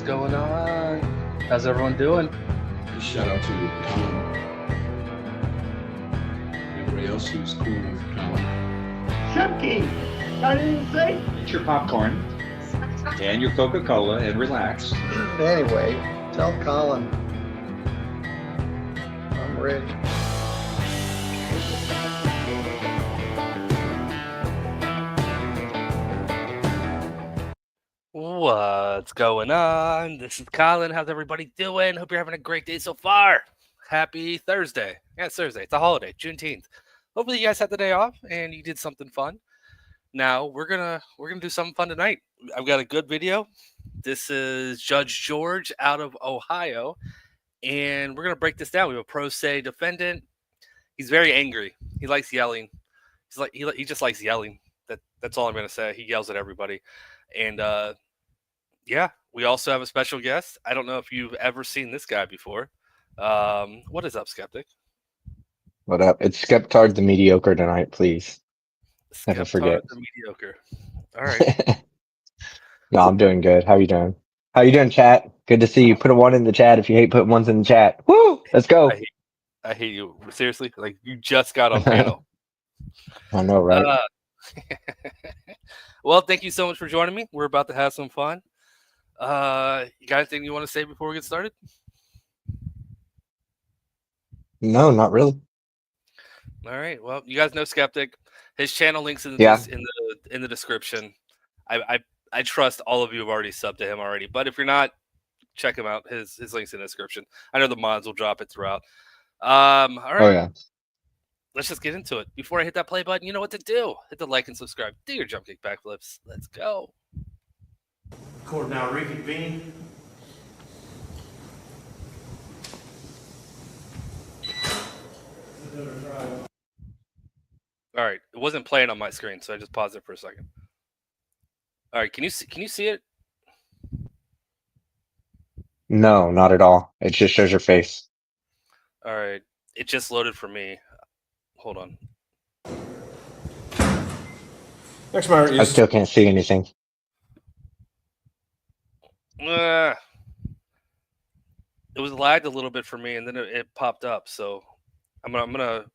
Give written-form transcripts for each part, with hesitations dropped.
going on? How's everyone doing? Shout out to Colin. Everybody else who's cool with Colin. Chunky! I didn't say. Get your popcorn and your Coca-Cola and relax. Anyway, tell Colin I'm ready. What's going on? This is Colin. How's everybody doing? Hope you're having a great day so far. Happy Thursday. Yeah, it's Thursday. It's a holiday, Juneteenth. Hopefully you guys had the day off and you did something fun. Now we're gonna do something fun tonight. I've got a good video. This is Judge George out of Ohio, and we're gonna break this down. We have a pro se defendant. He's very angry. He likes yelling. He just likes yelling. That's all I'm gonna say. He yells at everybody, and yeah, we also have a special guest. I don't know if you've ever seen this guy before. What is up, Skeptic? What up? It's Skeptard the Mediocre tonight, please. Never forget. The Mediocre. All right. No, I'm doing good. How you doing? How you doing, chat? Good to see you. Put a 1 in the chat if you hate putting ones in the chat. Woo! Let's go. I hate you. Seriously? Like, you just got on panel. I know, right? Well, thank you so much for joining me. We're about to have some fun. You got anything you want to say before we get started? No, not really. All right. Well, you guys know Skeptic. His channel links in the description. I trust all of you have already subbed to him already, but if you're not, check him out. His links in the description. I know the mods will drop it throughout. All right. Oh yeah. Let's just get into it. Before I hit that play button, you know what to do. Hit the like and subscribe. Do your jump kick backflips. Let's go. Court now reconvene. All right. It wasn't playing on my screen, so I just paused it for a second. All right. Can you see it? No, not at all. It just shows your face. All right. It just loaded for me. Hold on. Next matter is. I still can't see anything. It was lagged a little bit for me, and then it popped up. So I'm gonna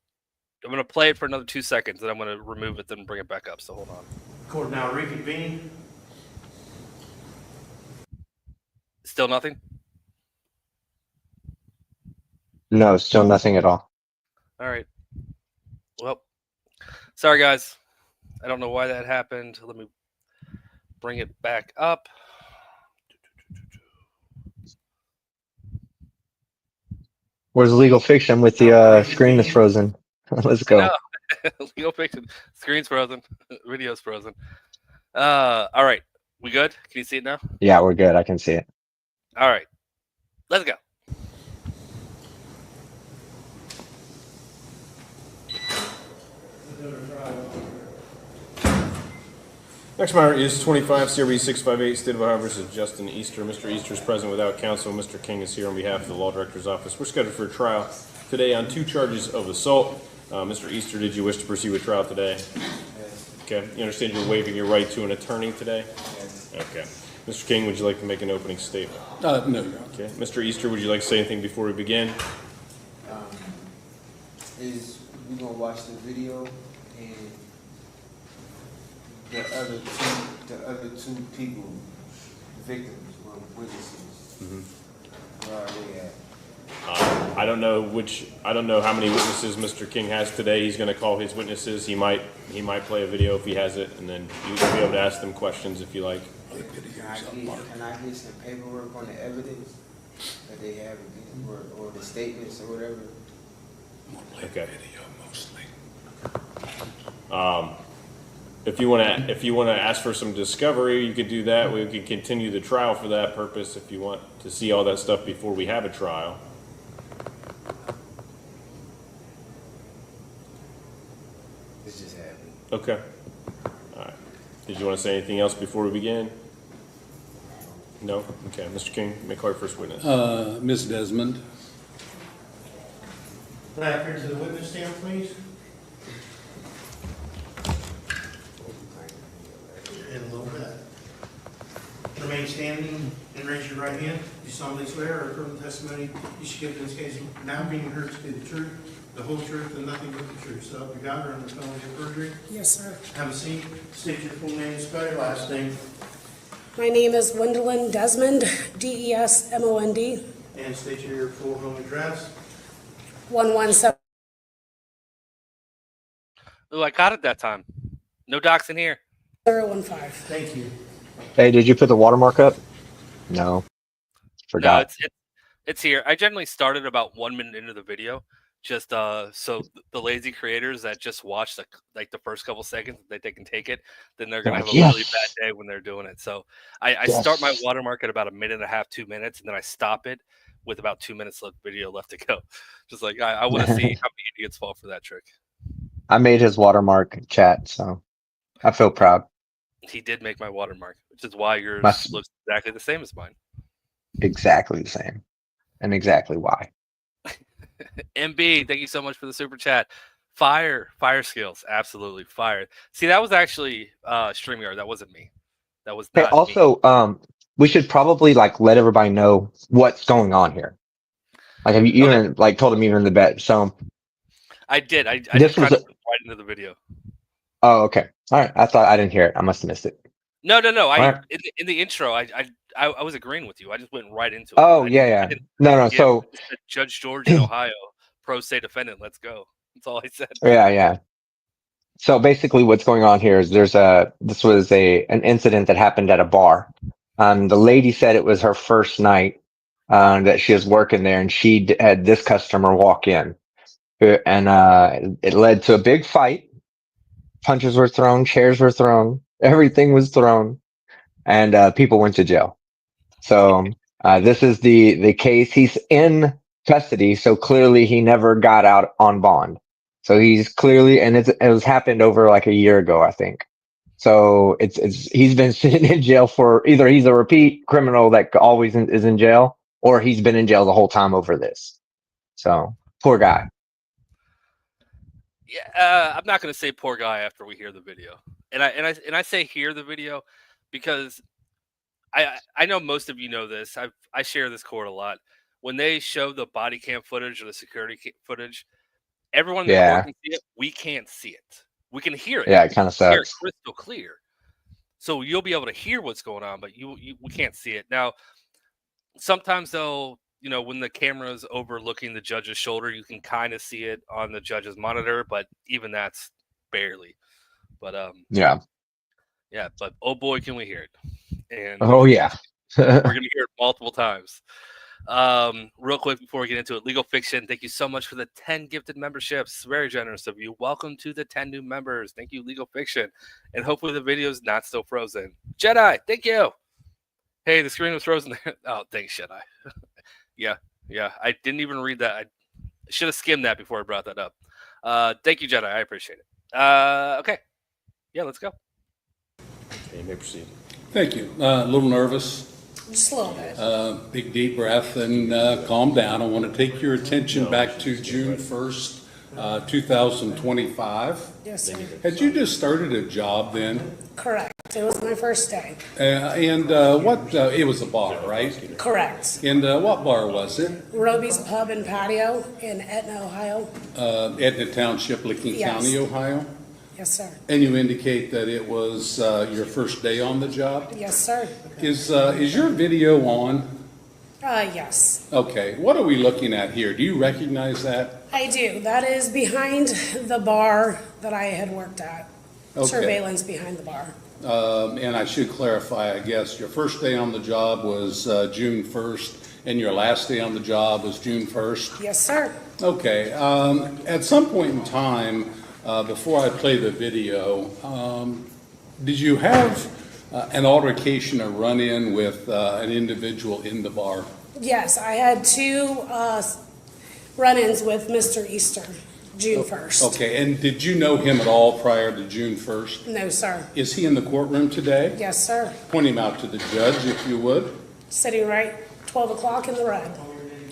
play it for another 2 seconds, and I'm gonna remove it, then bring it back up. So hold on. Court now reconvene. Still nothing. No, still nothing at all. All right. Well, sorry guys. I don't know why that happened. Let me bring it back up. Where's legal fiction with the screen is frozen? Let's go. No. Legal fiction. Screen's frozen. Video's frozen. All right. We good? Can you see it now? Yeah, we're good. I can see it. All right. Let's go. Next matter is 25 CRB 658, State of Ohio versus Justin Easter. Mr. Easter is present without counsel. Mr. King is here on behalf of the Law Director's Office. We're scheduled for a trial today on 2 charges of assault. Mr. Easter, did you wish to proceed with trial today? Yes. Okay. You understand you're waiving your right to an attorney today? Yes. Okay. Mr. King, would you like to make an opening statement? No, Your Honor. Okay. Mr. Easter, would you like to say anything before we begin? Is we gonna watch the video and the other two people, victims, were witnesses. Where are they at? I don't know how many witnesses Mr. King has today. He's going to call his witnesses. He might play a video if he has it, and then you'll be able to ask them questions if you like. Can I get some paperwork on the evidence that they have against, or the statements or whatever? Okay. If you want to ask for some discovery, you could do that. We could continue the trial for that purpose if you want to see all that stuff before we have a trial. This just happened. Okay. All right. Did you want to say anything else before we begin? No? Okay. Mr. King, may call your first witness. Ms. Desmond. Back here to the witness stand, please. In a little bit. remain standing and raise your right hand. You solemnly swear or affirm the testimony you should give in this case now being heard to be the truth, the whole truth, and nothing but the truth. So help you God, or under penalty of perjury. Yes, sir. Have a seat. State your full name and spell your last name. My name is Gwendolyn Desmond, Desmond, And state your full home address. 117. Ooh, I got it that time. No docs in here. 015. Thank you. Hey, did you put the watermark up? No. No, Forgot. it's here. I generally started about 1 minute into the video, just so the lazy creators that just watch like the first couple seconds, they can take it. Then they're gonna have a really bad day when they're doing it. So I start my watermark at about 1.5 minutes, 2 minutes, and then I stop it with about 2 minutes left video left to go. Just like I want to see how many idiots fall for that trick. I made his watermark, chat, so I feel proud. He did make my watermark, which is why yours looks exactly the same as mine. Exactly the same. And exactly why. MB, thank you so much for the super chat. Fire skills, absolutely fire. See, that was actually StreamYard. That wasn't me. That was not Hey, also, me. We should probably like let everybody know what's going on here. Like, have you even like told them even the bet? So I did. I just tried to put right into the video. Oh, okay. All right. I thought I didn't hear it. I must have missed it. No. Right. In the intro, I was agreeing with you. I just went right into it. Oh, yeah. No. So Judge George in Ohio, pro se defendant. Let's go. That's all I said. Yeah. So basically, what's going on here is this was an incident that happened at a bar. The lady said it was her first night that she was working there, and she had this customer walk in, and it led to a big fight. Punches were thrown, chairs were thrown, everything was thrown, and people went to jail. So this is the case. He's in custody, so clearly he never got out on bond. So he's clearly, and it was happened over like a year ago, I think. So he's been sitting in jail for either he's a repeat criminal that always is in jail, or he's been in jail the whole time over this. So poor guy. Yeah, I'm not going to say poor guy after we hear the video, and I say hear the video because I know most of you know this. I share this court a lot. When they show the body cam footage or the security footage, everyone in the court can see it. We can't see it. We can hear it. Yeah, it kind of sucks. Hear it crystal clear. So you'll be able to hear what's going on, but we can't see it. Now, sometimes though, you know, when the camera is overlooking the judge's shoulder, you can kind of see it on the judge's monitor, but even that's barely. But yeah. But oh boy, can we hear it! And yeah, we're gonna hear it multiple times. Real quick before we get into it, Legal Fiction, thank you so much for the 10 gifted memberships. Very generous of you. Welcome to the 10 new members. Thank you, Legal Fiction, and hopefully the video is not still frozen. Jedi, thank you. Hey, the screen was frozen there. Oh, thanks, Jedi. Yeah. I didn't even read that. I should have skimmed that before I brought that up. Thank you, Jedi. I appreciate it. Okay. Yeah, let's go. Okay, you may proceed. Thank you. A little nervous. Just a little bit. Big deep breath and calm down. I want to take your attention back to June 1st, 2025. Yes, sir. Had you just started a job then? Correct. It was my first day. It was a bar, right? Correct. And what bar was it? Roby's Pub and Patio in Etna, Ohio. Etna Township, Licking County, Ohio? Yes, sir. And you indicate that it was your first day on the job? Yes, sir. Is your video on? Yes. Okay. What are we looking at here? Do you recognize that? I do. That is behind the bar that I had worked at. Okay. Surveillance behind the bar. And I should clarify, I guess, your first day on the job was June 1st, and your last day on the job was June 1st? Yes, sir. Okay. At some point in time, before I play the video, did you have an altercation or run-in with an individual in the bar? Yes, I had two run-ins with Mr. Easter, June 1st. Okay, and did you know him at all prior to June 1st? No, sir. Is he in the courtroom today? Yes, sir. Point him out to the judge, if you would. Sitting right 12 o'clock in the red.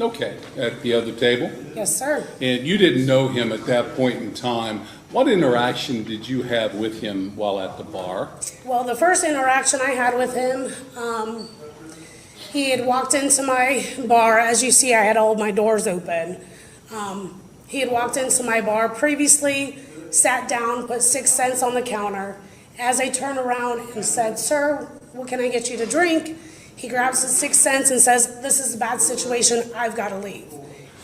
Okay, at the other table? Yes, sir. And you didn't know him at that point in time What interaction did you have with him while at the bar? Well, the first interaction I had with him, he had walked into my bar. As you see, I had all my doors open. He had walked into my bar previously, sat down, put 6 cents on the counter. As I turned around and said, "Sir, what can I get you to drink?" He grabs his 6 cents and says, "This is a bad situation. I've got to leave."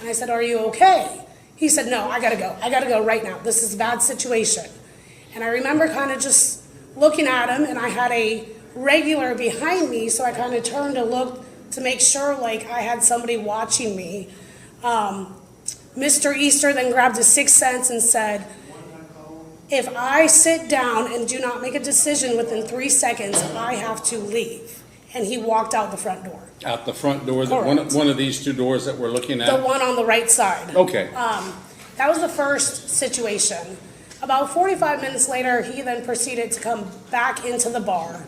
And I said, "Are you okay?" He said, "No, I got to go. I got to go right now. This is a bad situation." And I remember kind of just looking at him, and I had a regular behind me, so I kind of turned to look to make sure like I had somebody watching me. Mr. Easter then grabbed his 6 cents and said, "If I sit down and do not make a decision within 3 seconds, I have to leave." And he walked out the front door. Out the front door, Correct. one of these two doors that we're looking at? The one on the right side. Okay. That was the first situation. About 45 minutes later, he then proceeded to come back into the bar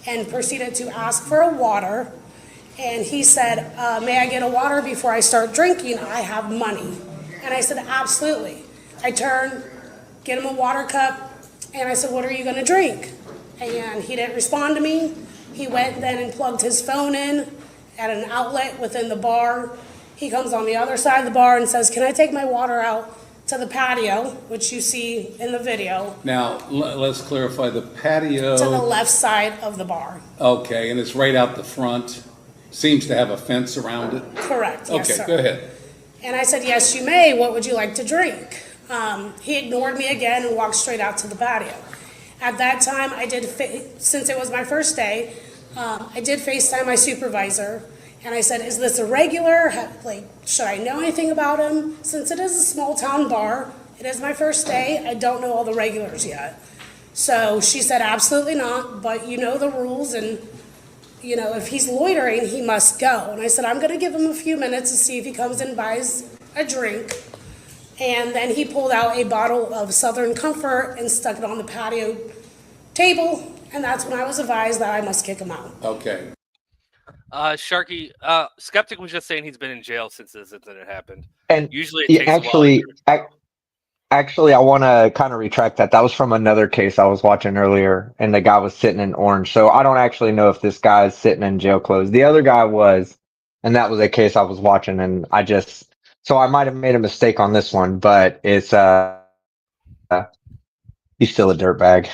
and proceeded to ask for a water. And he said, "May I get a water before I start drinking? I have money." And I said, "Absolutely." I turned, get him a water cup, and I said, "What are you going to drink?" And he didn't respond to me. He went then and plugged his phone in at an outlet within the bar. He comes on the other side of the bar and says, "Can I take my water out to the patio," which you see in the video, Now, let's clarify, the patio. to the left side of the bar. Okay, and it's right out the front, seems to have a fence around it? Correct, yes, sir. Okay, go ahead. And I said, "Yes, you may. What would you like to drink?" He ignored me again and walked straight out to the patio. At that time, since it was my first day, I did FaceTime my supervisor, and I said, "Is this a regular? Should I know anything about him? Since it is a small town bar, it is my first day, I don't know all the regulars yet." So she said, "Absolutely not, but you know the rules, and if he's loitering, he must go." And I said, "I'm gonna give him a few minutes to see if he comes and buys a drink." And then he pulled out a bottle of Southern Comfort and stuck it on the patio table, and that's when I was advised that I must kick him out. Okay. Sharky, Skeptic was just saying he's been in jail since this incident happened. And Usually it yeah, takes a while. actually, I want to kind of retract that. That was from another case I was watching earlier, and the guy was sitting in orange. So I don't actually know if this guy is sitting in jail clothes. The other guy was, and that was a case I was watching, and so I might have made a mistake on this one, but it's he's still a dirtbag.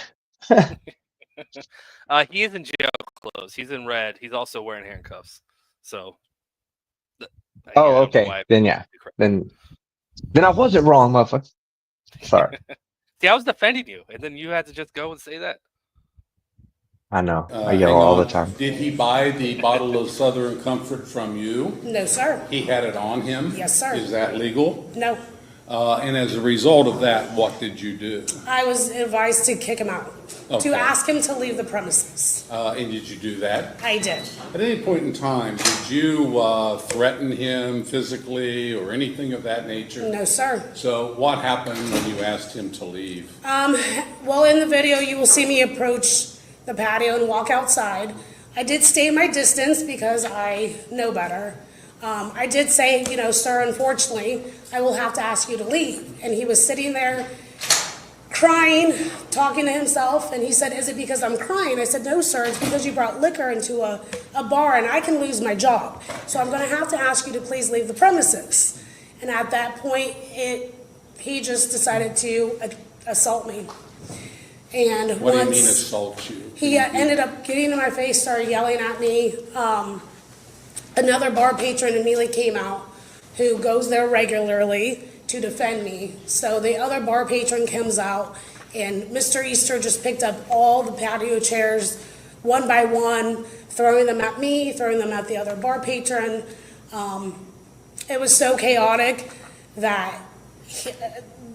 He is in jail clothes. He's in red. He's also wearing handcuffs. So. Oh, okay. Then yeah. Then I wasn't wrong, motherfucker. Sorry. See, I was defending you, and then you had to just go and say that. I know. I Hang yell all on. the time. Did he buy the bottle of Southern Comfort from you? No, sir. He had it on him? Yes, sir. Is that legal? No. And as a result of that, what did you do? I was advised to kick him out, Okay. to ask him to leave the premises. And did you do that? I did. At any point in time, did you threaten him physically or anything of that nature? No, sir. So what happened when you asked him to leave? Well, in the video, you will see me approach the patio and walk outside. I did stay my distance because I know better. I did say, "Sir, unfortunately, I will have to ask you to leave." And he was sitting there crying, talking to himself, and he said, "Is it because I'm crying?" I said, "No, sir, it's because you brought liquor into a bar and I can lose my job. So I'm going to have to ask you to please leave the premises." And at that point, he just decided to assault me. And What do you mean assault you? he ended up getting in my face, started yelling at me. Another bar patron immediately came out who goes there regularly to defend me. So the other bar patron comes out, and Mr. Easter just picked up all the patio chairs one by one, throwing them at me, throwing them at the other bar patron. It was so chaotic that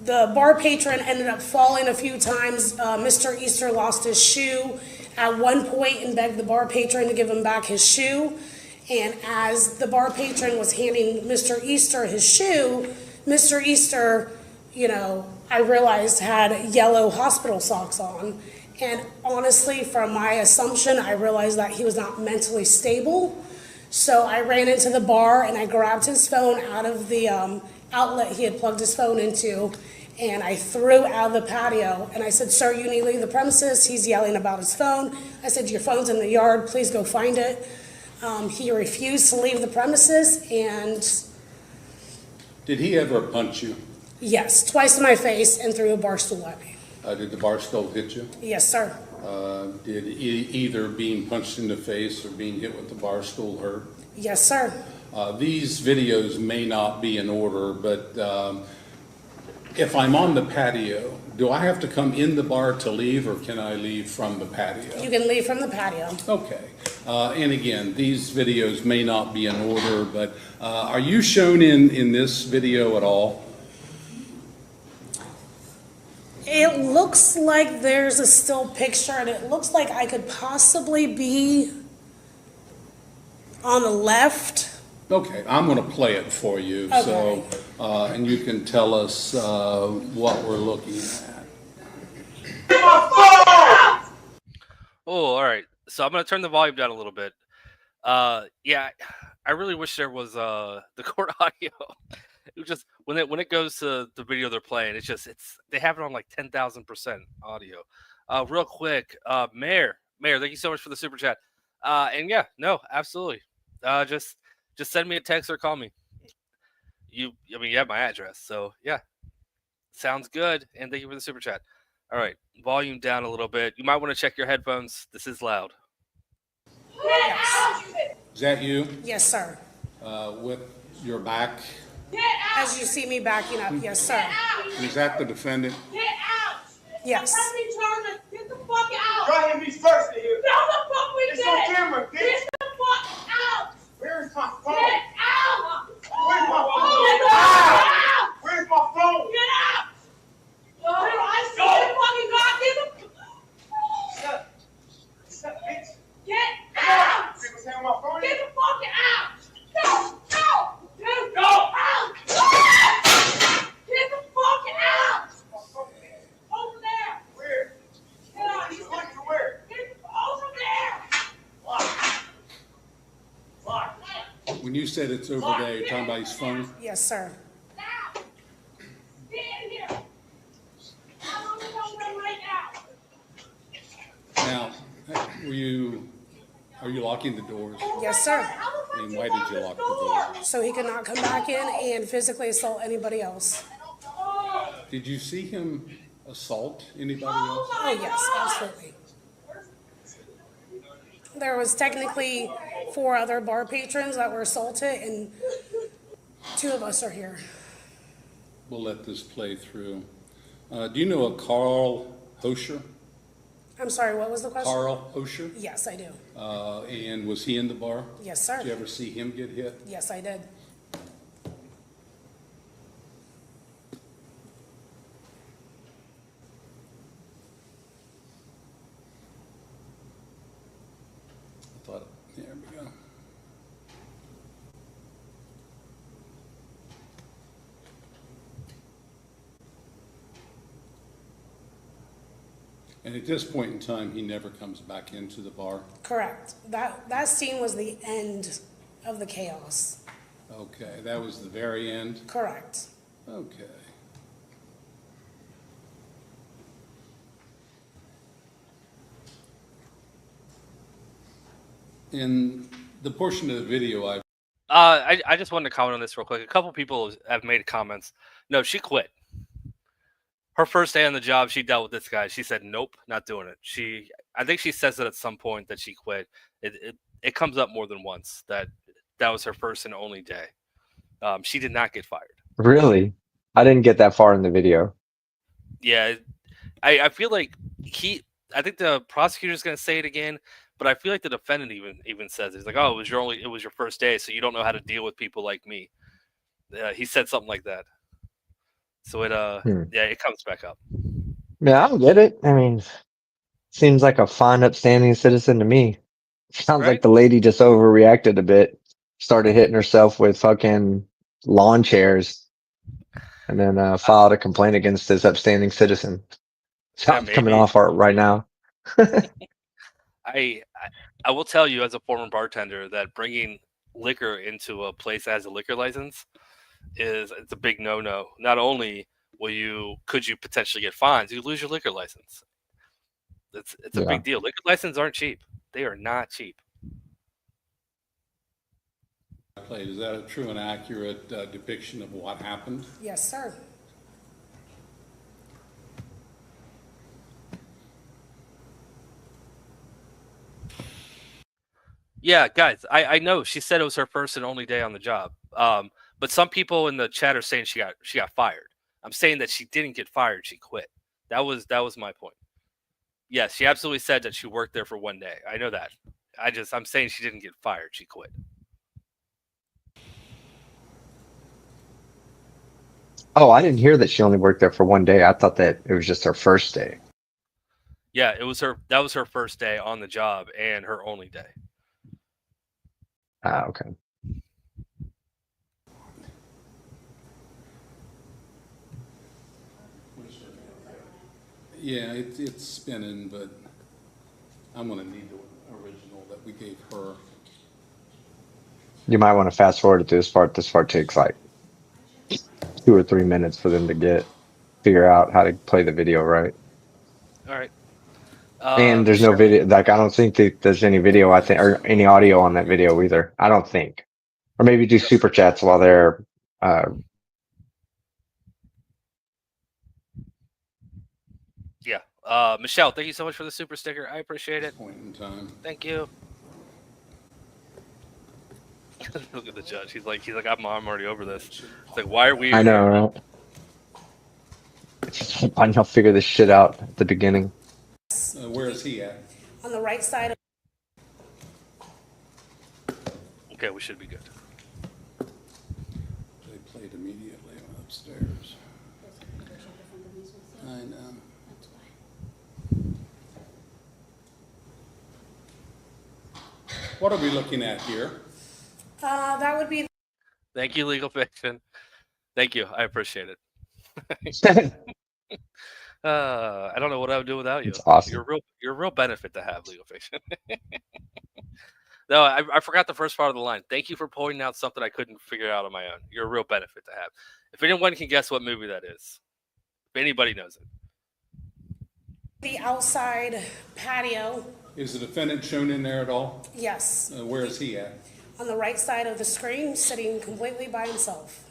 the bar patron ended up falling a few times. Mr. Easter lost his shoe at one point and begged the bar patron to give him back his shoe. And as the bar patron was handing Mr. Easter his shoe, Mr. Easter, I realized had yellow hospital socks on. And honestly, from my assumption, I realized that he was not mentally stable. So I ran into the bar and I grabbed his phone out of the outlet he had plugged his phone into. and I threw out of the patio, and I said, "Sir, you need to leave the premises." He's yelling about his phone. I said, "Your phone's in the yard, please go find it." He refused to leave the premises, and Did he ever punch you? yes, twice in my face and threw a bar stool at me. Did the bar stool hit you? Yes, sir. Did either being punched in the face or being hit with the bar stool hurt? Yes, sir. These videos may not be in order, but if I'm on the patio, do I have to come in the bar to leave, or can I leave from the patio? You can leave from the patio. Okay. And again, these videos may not be in order, but are you shown in this video at all? It looks like there's a still picture, and it looks like I could possibly be on the left. Okay, I'm going to play it for you, Okay. so and you can tell us what we're looking at. Oh, all right. So I'm gonna turn the volume down a little bit. Yeah, I really wish there was the court audio. It was just when it goes to the video they're playing, it's they have it on like 10,000% audio. Real quick, Mayor, thank you so much for the super chat. And yeah, no, absolutely. Just send me a text or call me. You have my address, so yeah, sounds good. And thank you for the super chat. All right, volume down a little bit. You might want to check your headphones. This is loud. Yes. Is that you Yes, sir. with your back? As you see me backing up, yes, sir. Is that the defendant? Get out! Yes. Get the fuck out! Try him, he's first in here. No, the fuck we It's did! on camera, bitch. Get the fuck out! Where's my phone? Get out! Where's my phone? Get out! Where's my phone? Get out! I swear to fucking God, Shut up, bitch. get out! See what's happening with my phone? Get the fuck out! Go! Dude, go! Out! Get the fuck out! Over there! Where? Get out! You like to where? Get over there! Lock. When you said it's over there, you're talking about his phone? Yes, sir. Now! Get in here! I'm on the phone right now! Now, are you locking the doors? Yes, sir. And why did you lock the doors? So he could not come back in and physically assault anybody else. Did you see him assault anybody else? Oh, yes, absolutely. There was technically 4 other bar patrons that were assaulted, and 2 of us are here. We'll let this play through. Do you know a Carl Hosher? I'm sorry, what was the question? Carl Hosher? Yes, I do. And was he in the bar? Yes, sir. Did you ever see him get hit? Yes, I did. I thought, there we go. And at this point in time, he never comes back into the bar? Correct. That scene was the end of the chaos. Okay, that was the very end? Correct. Okay. In the portion of the video I just wanted to comment on this real quick. A couple people have made comments. No, she quit. Her first day on the job, she dealt with this guy. She said, "Nope, not doing it." I think she says that at some point that she quit. It comes up more than once that was her first and only day. She did not get fired. Really? I didn't get that far in the video. Yeah, I feel like I think the prosecutor's going to say it again, but I feel like the defendant even says it. He's like, "Oh, it was your first day, so you don't know how to deal with people like me." He said something like that. So it comes back up. Yeah, I don't get it. I mean, seems like a fine, upstanding citizen to me. Sounds Right? like the lady just overreacted a bit, started hitting herself with fucking lawn chairs, and then filed a complaint against this upstanding citizen. Sounds coming maybe. off right now. I will tell you as a former bartender that bringing liquor into a place that has a liquor license it's a big no-no. Not only could you potentially get fines? You lose your liquor license. It's a Yeah. big deal. Liquor licenses aren't cheap. They are not cheap. Played. Is that a true and accurate depiction of what happened? Yes, sir. Yeah, guys, I know she said it was her first and only day on the job. But some people in the chat are saying she got fired. I'm saying that she didn't get fired. She quit. That was my point. Yes, she absolutely said that she worked there for one day. I know that. I'm saying she didn't get fired. She quit. Oh, I didn't hear that she only worked there for one day. I thought that it was just her first day. Yeah, that was her first day on the job and her only day. Ah, okay. Yeah, it's spinning, but I'm going to need the original that we gave her. You might want to fast forward to this part. This part takes like 2 or 3 minutes for them to figure out how to play the video right. All right. And there's no video. Like, I don't think that there's any video, I think, or any audio on that video either. I don't think. Or maybe do super chats while they're, yeah. Michelle, thank you so much for the super sticker. I appreciate it. Point in time. Thank you. Look at the judge. He's like, I'm already over this. It's like, why are we? I know, right? Why don't y'all figure this shit out at the beginning? Where is he at? On the right side of Okay, we should be good. They played immediately upstairs. I know. What are we looking at here? that would be Thank you, Legal Fiction. Thank you. I appreciate it. I don't know what I would do without you. It's awesome. You're a real benefit to have, Legal Fiction. No, I forgot the first part of the line. Thank you for pointing out something I couldn't figure out on my own. You're a real benefit to have. If anyone can guess what movie that is, if anybody knows it. the outside patio. Is the defendant shown in there at all? Yes. Where is he at? On the right side of the screen, sitting completely by himself.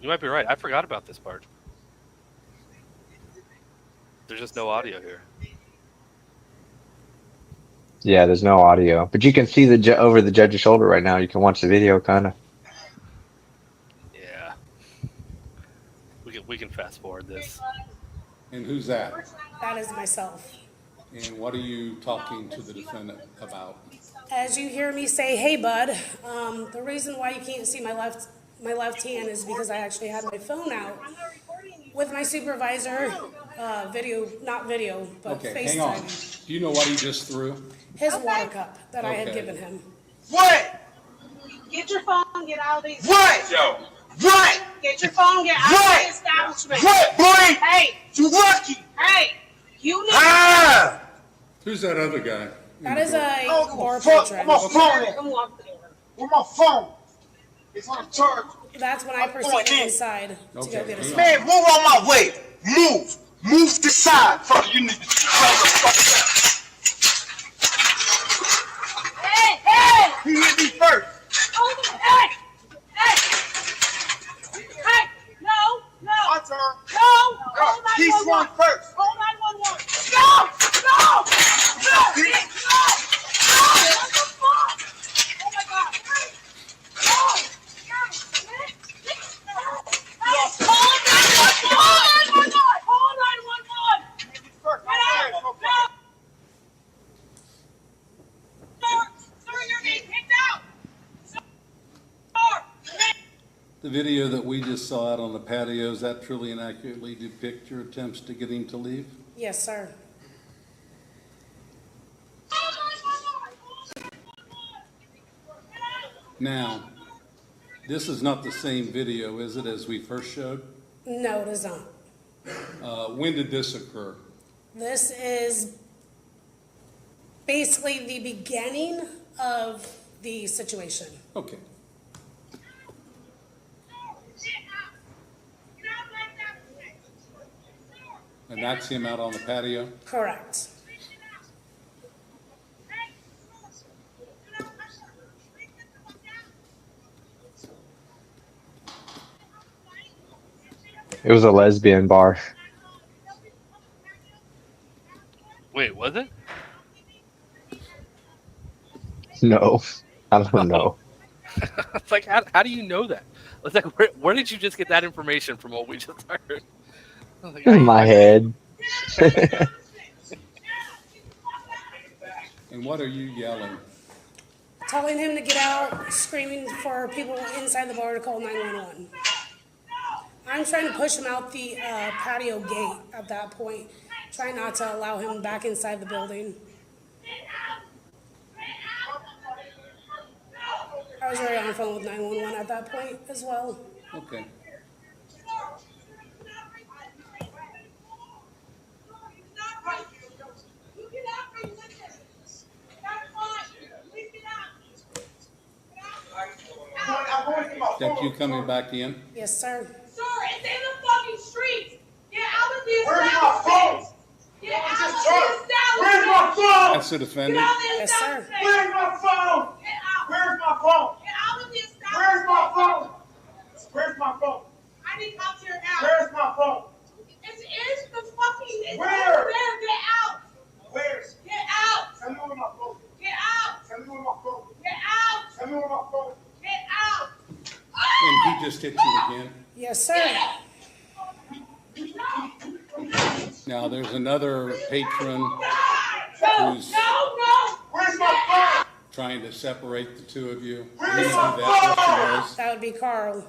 You might be right. I forgot about this part. There's just no audio here. Yeah, there's no audio, but you can see over the judge's shoulder right now. You can watch the video, kind of. Yeah. We can fast forward this. And who's that? That is myself. And what are you talking to the defendant about? As you hear me say, "Hey, bud," the reason why you can't see my left hand is because I actually had my phone out with my supervisor. Not video, but Okay, hang on. FaceTime. Do you know what he just threw? His water cup that I had Okay. given him. What? Get your phone, get out of these. What? Yo. What? Get your phone, get out of the establishment. What, boy? Hey. You lucky. Hey. You need Who's that other guy? That is a bar Fuck, patron. my phone. Come walk through. Where my phone? It's on charge. That's when I proceeded inside to go Okay, get a hang on. Man, move on my way. Move. Move to side. Fuck, you need to calm the fuck down. Hey, hey! He hit me first. Hey! Hey! Hey! No! My turn. No! Hold on. He swung first. Hold 911. No! No! No! No! What the fuck? Oh my God. No! The video that we just saw out on the patio, does that truly and accurately depict your attempts to get him to leave? Yes, sir. Now, This is not the same video, is it, as we first showed? No, it is not. When did this occur? This is basically the beginning of the situation. Okay. And that's him out on the patio? Correct. It was a lesbian bar. Wait, was it? No, I don't know. It's like, how do you know that? It's like, where did you just get that information from what we just heard? I was like, In my head. And what are you yelling? Telling him to get out, screaming for people inside the bar to call 911. I'm trying to push him out the patio gate at that point, trying not to allow him back inside the building. I was already on the phone with 911 at that point as well. Okay. Is that you coming back in? Yes, sir. Sir, it's in the fucking streets. Get out of the Where's my phone? Get out of the Where's establishment. my phone? That's the defendant? Get out of the Yes, sir. establishment. Where's my phone? Get out. Where's my phone? Get out of the establishment. Where's my phone? Where's my phone? I need cops here now. Where's my phone? It's the fucking. It's Where? over there. Get out. Where's? Get out. Tell me where my phone. Get out. Tell me where my phone. Get out. Tell me where my phone. Get out. And he just hit you again? Yes, sir. Now, there's another patron No, who's no. Where's my phone? trying to separate the two of you. Where's You know who my that phone? person That would be Carl.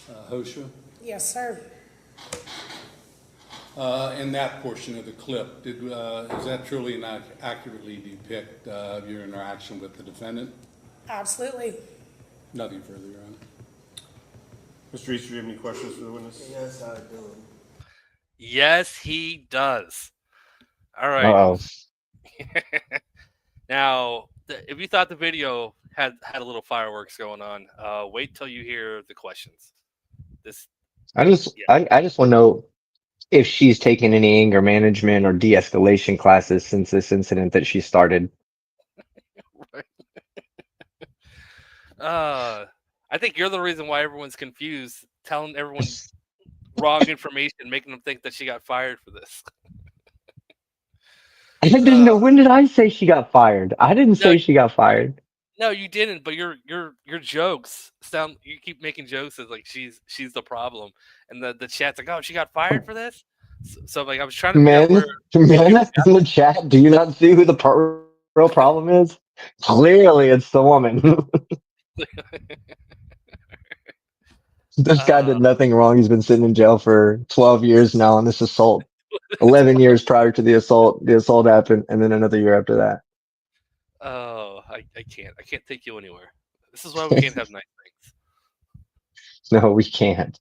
was? Hosha? Yes, sir. In that portion of the clip, is that truly not accurately depict your interaction with the defendant? Absolutely. Nothing further, Your Honor. Mr. Easter, do you have any questions for the witness? Yes, I do. Yes, he does. All right. Uh-oh. Now, if you thought the video had a little fireworks going on, wait till you hear the questions. I just want to know if she's taken any anger management or de-escalation classes since this incident that she started. I think you're the reason why everyone's confused, telling everyone wrong information, making them think that she got fired for this. I didn't know. When did I say she got fired? I didn't say she got fired. No, you didn't. But your jokes sound. You keep making jokes as like she's the problem, and the chat's like, oh, she got fired for this. So like I was trying to Men figure out where in the chat, do you not see who the real problem is? Clearly, it's the woman. This guy did nothing wrong. He's been sitting in jail for 12 years now on this assault. 11 years prior to the assault. The assault happened, and then another year after that. Oh, I can't take you anywhere. This is why we can't have nice things. No, we can't.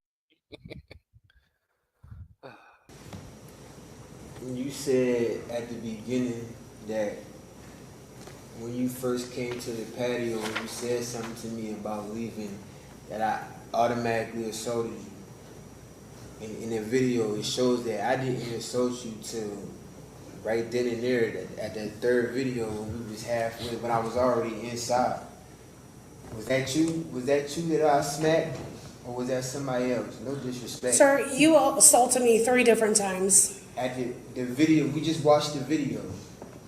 You said at the beginning that when you first came to the patio, you said something to me about leaving, that I automatically assaulted you. In the video, it shows that I didn't assault you till right then and there at that third video when we was halfway, but I was already inside. Was that you? Was that you that I smacked, or was that somebody else? No disrespect. Sir, you assaulted me 3 different times. At the video, we just watched the video,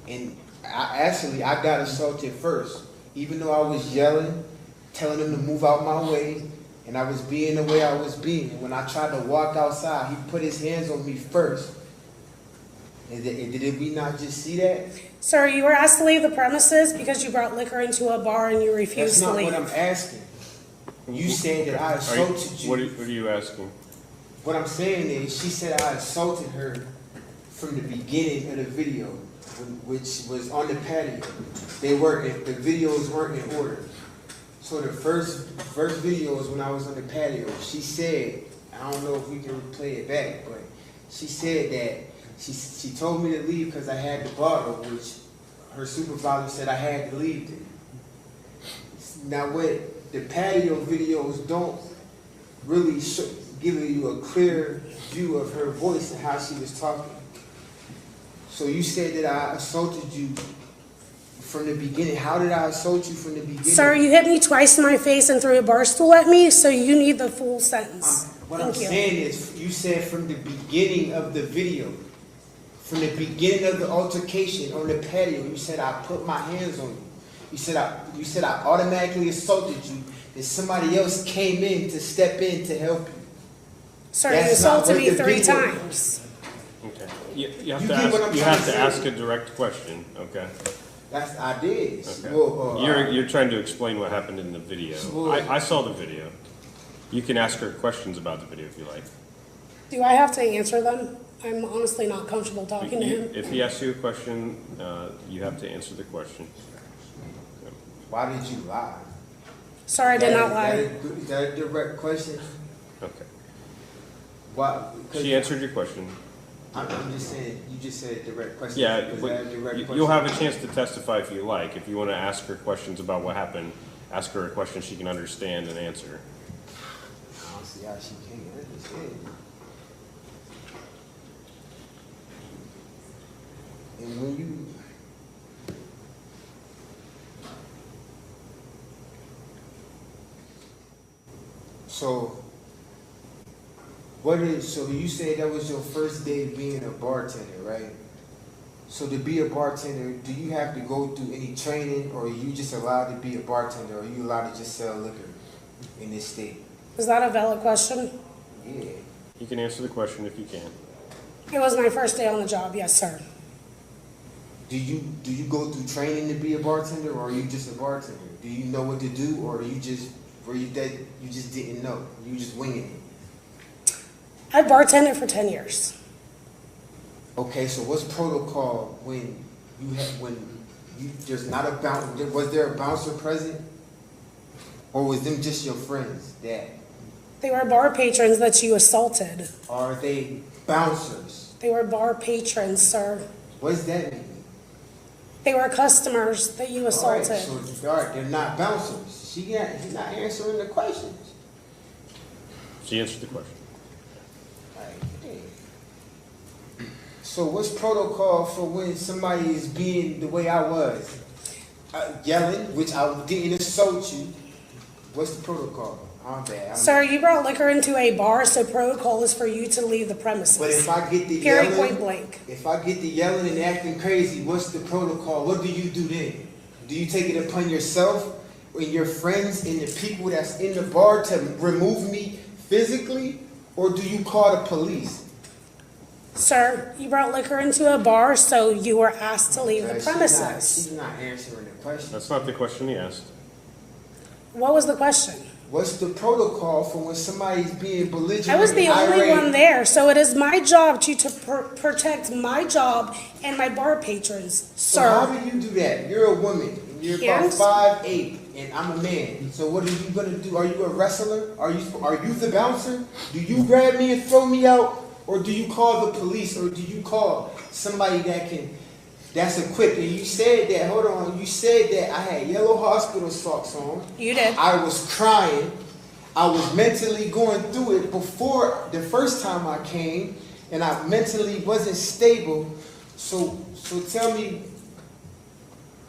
and I got assaulted first, even though I was yelling, telling him to move out my way, and I was being the way I was being. When I tried to walk outside, he put his hands on me first. And did we not just see that? Sir, you were asked to leave the premises because you brought liquor into a bar and you refused to leave. That's not what I'm asking. You said that I assaulted you. What are you asking? What I'm saying is, she said I assaulted her from the beginning of the video, which was on the patio. The videos weren't in order. So the first video was when I was on the patio. She said, I don't know if we can play it back, but she said that she told me to leave because I had the bottle, which her supervisor said I had to leave it. Now what the patio videos don't really give you a clear view of her voice and how she was talking. So you said that I assaulted you from the beginning. How did I assault you from the beginning? Sir, you hit me twice in my face and threw a bar stool at me, so you need the full sentence. What I'm saying is, you said from the beginning of the video, from the beginning of the altercation on the patio, you said I put my hands on you. You said I automatically assaulted you, and somebody else came in to step in to help you. Sir, you assaulted me 3 times. Okay. You have to ask a direct question, okay? I did. Okay. Well, You're trying to explain what happened in the video. I saw the video. You can ask her questions about the video if you like. Do I have to answer them? I'm honestly not comfortable talking to him. If he asks you a question, you have to answer the question. Why did you lie? Sir, I did not lie. Is that a direct question? Okay. Why? She answered your question. I'm just saying, you just said a direct question. Yeah, but you'll have a chance to testify if you like. If you want to ask her questions about what happened, ask her a question she can understand and answer. I don't see how she can't understand. And when you... So you say that was your first day being a bartender, right? So to be a bartender, do you have to go through any training, or are you just allowed to be a bartender, or are you allowed to just sell liquor in this state? Is that a valid question? Yeah. You can answer the question if you can. It was my first day on the job, yes, sir. Do you go through training to be a bartender, or are you just a bartender? Do you know what to do, or you just didn't know? You just winging it? I bartended for 10 years. Okay, so what's protocol when there's not a bouncer? Was there a bouncer present, or was them just your friends? They were bar patrons that you assaulted. Are they bouncers? They were bar patrons, sir. What does that mean? They were customers that you assaulted. All right, they're not bouncers. She's not answering the questions. She answered the question. So what's protocol for when somebody is being the way I was? Yelling, which I didn't assault you. What's the protocol? I'm bad. Sir, you brought liquor into a bar, so protocol is for you to leave the premises. But if I get the Period, yelling, point blank. if I get the yelling and acting crazy, what's the protocol? What do you do then? Do you take it upon yourself and your friends and the people that's in the bar to remove me physically, or do you call the police? Sir, you brought liquor into a bar, so you were asked to leave the premises. She's not answering the question. That's not the question he asked. What was the question? What's the protocol for when somebody's being belligerent? I was the and only irate? one there, so it is my job to protect my job and my bar patrons, So sir. how do you do that? You're a woman. And you're about Yes. 5'8", and I'm a man. So what are you gonna do? Are you a wrestler? Are you the bouncer? Do you grab me and throw me out, or do you call the police, or do you call somebody that's equipped? And you said that. Hold on. You said that I had yellow hospital socks on. You did. I was crying. I was mentally going through it before the first time I came, and I mentally wasn't stable. So tell me,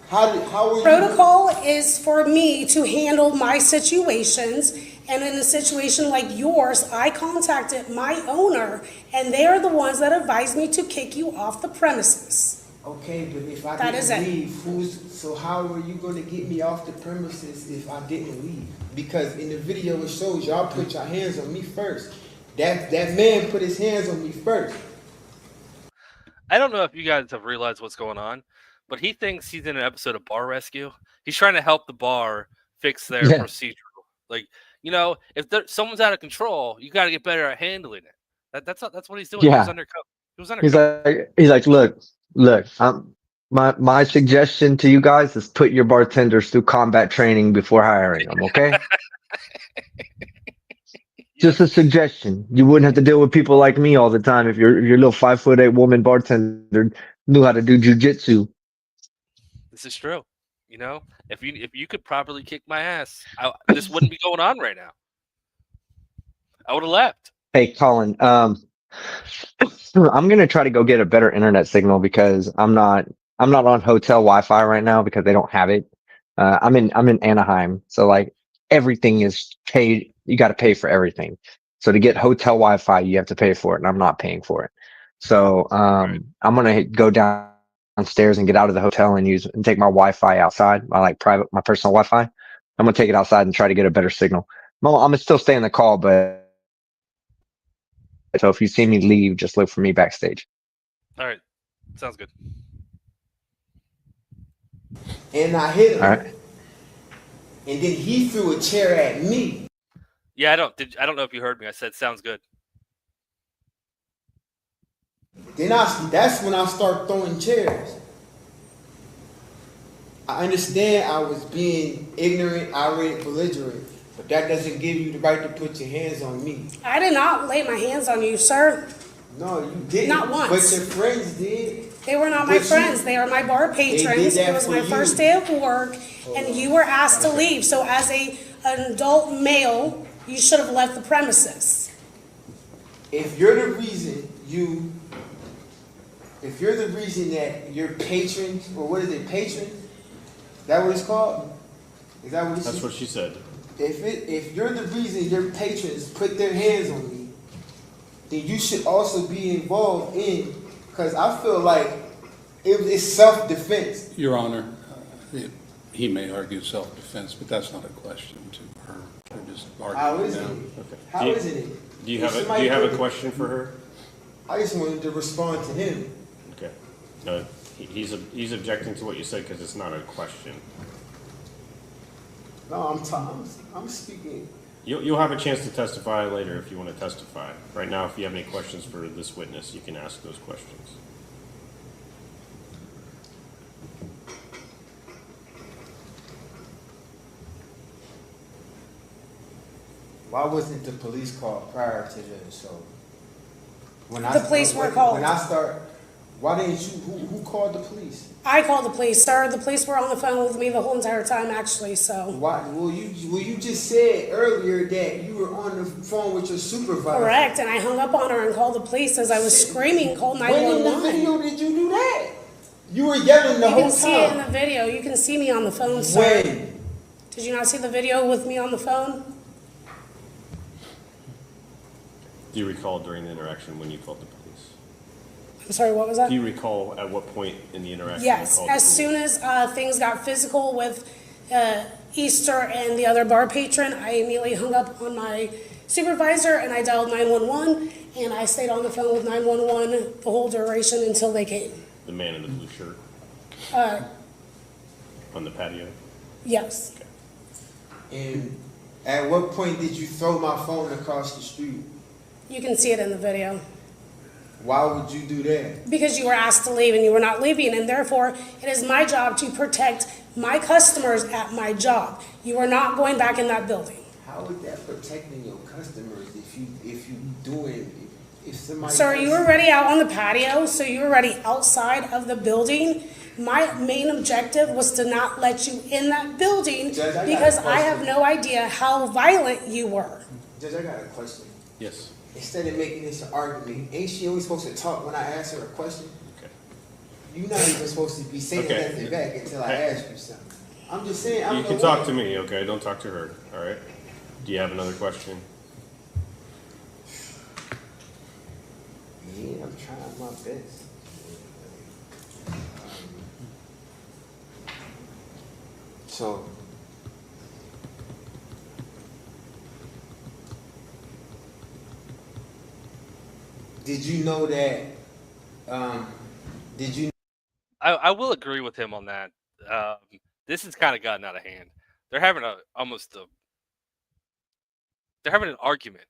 how were you? Protocol is for me to handle my situations, and in a situation like yours, I contacted my owner, and they are the ones that advised me to kick you off the premises. Okay, but if I That is didn't it. leave, so how are you going to get me off the premises if I didn't leave? Because in the video it shows y'all put your hands on me first. That man put his hands on me first. I don't know if you guys have realized what's going on, but he thinks he's in an episode of Bar Rescue. He's trying to help the bar fix their Yeah. procedural. Like, if someone's out of control, you got to get better at handling it. That's what he's doing. Yeah. He was undercover. He was undercover. He's like, look, My suggestion to you guys is put your bartenders through combat training before hiring them. Okay, just a suggestion. You wouldn't have to deal with people like me all the time if your little 5'8" woman bartender knew how to do jujitsu. This is true. You know, if you could properly kick my ass, this wouldn't be going on right now. I would have left. Hey, Colin. I'm gonna try to go get a better internet signal because I'm not on hotel Wi-Fi right now because they don't have it. I'm in Anaheim, so like everything is paid. You got to pay for everything. So to get hotel Wi-Fi, you have to pay for it, and I'm not paying for it. So I'm gonna go downstairs and get out of the hotel and take my Wi-Fi outside, my personal Wi-Fi. I'm gonna take it outside and try to get a better signal. I'm gonna still stay in the call, but so if you see me leave, just look for me backstage. All right, sounds good. And I hit him. All right. And then he threw a chair at me. Yeah, I don't know if you heard me. I said sounds good. Then that's when I start throwing chairs. I understand I was being ignorant, irate, belligerent, but that doesn't give you the right to put your hands on me. I did not lay my hands on you, sir. No, you didn't. Not once. But your friends did. They were not my friends. They are my bar patrons. It was my first day of work, and you were asked to leave. So as an adult male, you should have left the premises. If you're the reason that your patrons, or what is it, patrons? Is that what it's called? Is that what it's That's what she said. If you're the reason your patrons put their hands on me, then you should also be involved in, because I feel like it's self-defense. Your Honor, he may argue self-defense, but that's not a question to her. We're just arguing How is now. it? Okay. How isn't it? Do you have a question for her? I just wanted to respond to him. Okay. No, he's objecting to what you said because it's not a question. No, I'm speaking. You'll have a chance to testify later if you want to testify. Right now, if you have any questions for this witness, you can ask those questions. Why wasn't the police called prior to the assault? The police were called. Why didn't you? Who called the police? I called the police, sir. The police were on the phone with me the whole entire time, actually. So. Why? Well, you just said earlier that you were on the phone with your supervisor. Correct, and I hung up on her and called the police as I was screaming, called 911. When in the video did you do that? You were yelling the whole time. You can see it in the video. You can see me on the phone, sir. When? Did you not see the video with me on the phone? Do you recall during the interaction when you called the police? I'm sorry, what was that? Do you recall at what point in the interaction Yes, you called the as police? soon as things got physical with Easter and the other bar patron, I immediately hung up on my supervisor and I dialed 911 and I stayed on the phone with 911 the whole duration until they came. The man in the blue shirt on the patio? Yes. And at what point did you throw my phone across the street? You can see it in the video. Why would you do that? Because you were asked to leave and you were not leaving, and therefore it is my job to protect my customers at my job. You are not going back in that building. How is that protecting your customers if somebody? Sir, you were already out on the patio, so you were already outside of the building. My main objective was to not let you in that building Judge, because I have no idea how violent you were. Judge, I got a question. Yes. Instead of making this an argument, ain't she always supposed to talk when I ask her a question? Okay. You're not even supposed to be saying nothing back until I ask you something. I'm just saying. You can talk to me, okay? Don't talk to her, all right? Do you have another question? Yeah, I'm trying my best. So, did you know that? Did you? I will agree with him on that. This has kind of gotten out of hand. They're having they're having an argument.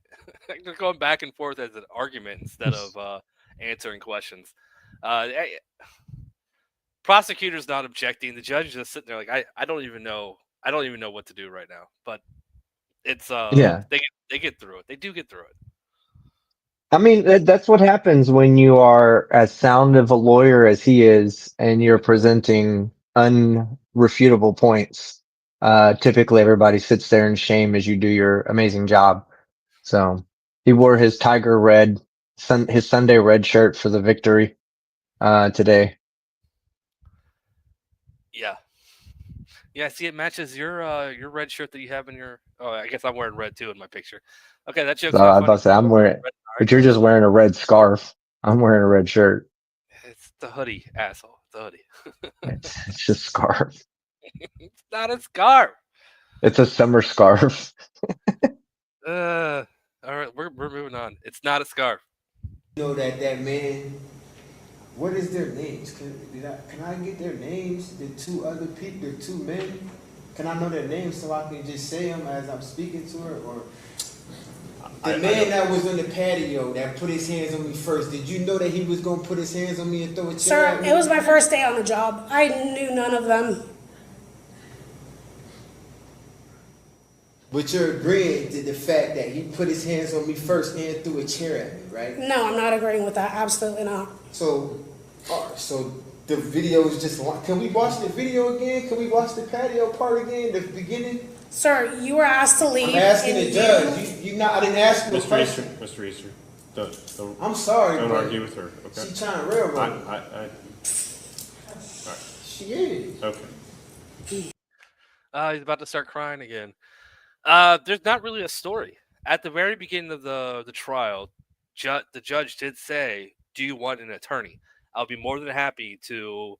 They're going back and forth as an argument instead of answering questions. prosecutor's not objecting. The judge is just sitting there like, I don't even know what to do right now. But it's Yeah. they get through it. They do get through it. I mean, that's what happens when you are as sound of a lawyer as he is, and you're presenting unrefutable points. Typically, everybody sits there in shame as you do your amazing job. So he wore his tiger red, his Sunday red shirt for the victory today. Yeah. Yeah, see, it matches your red shirt that you have in your. Oh, I guess I'm wearing red too in my picture. Okay, that joke's So not I was funny. about to say I'm wearing, but you're just wearing a red scarf. I'm wearing a red shirt. It's the hoodie, asshole. It's the hoodie. It's just scarf. It's not a scarf. It's a summer scarf. All right, we're moving on. It's not a scarf. You know that man. What is their names? Can I get their names? The two other people, the two men. Can I know their names so I can just say them as I'm speaking to her? Or the man that was on the patio that put his hands on me first. Did you know that he was gonna put his hands on me and throw a chair Sir, at me? it was my first day on the job. I knew none of them. But you're agreeing to the fact that he put his hands on me first and threw a chair at me, right? No, I'm not agreeing with that. Absolutely not. So the video is just. Can we watch the video again? Can we watch the patio part again? The beginning. Sir, you were asked to leave. I'm asking the and judge. You not. I didn't ask you a Mr. question. Easter, Mr. Easter, don't I'm sorry. don't but argue with her. Okay. She trying to railroad. All right. She is. Okay. He's about to start crying again. There's not really a story. At the very beginning of the trial, the judge did say, "Do you want an attorney? I'll be more than happy to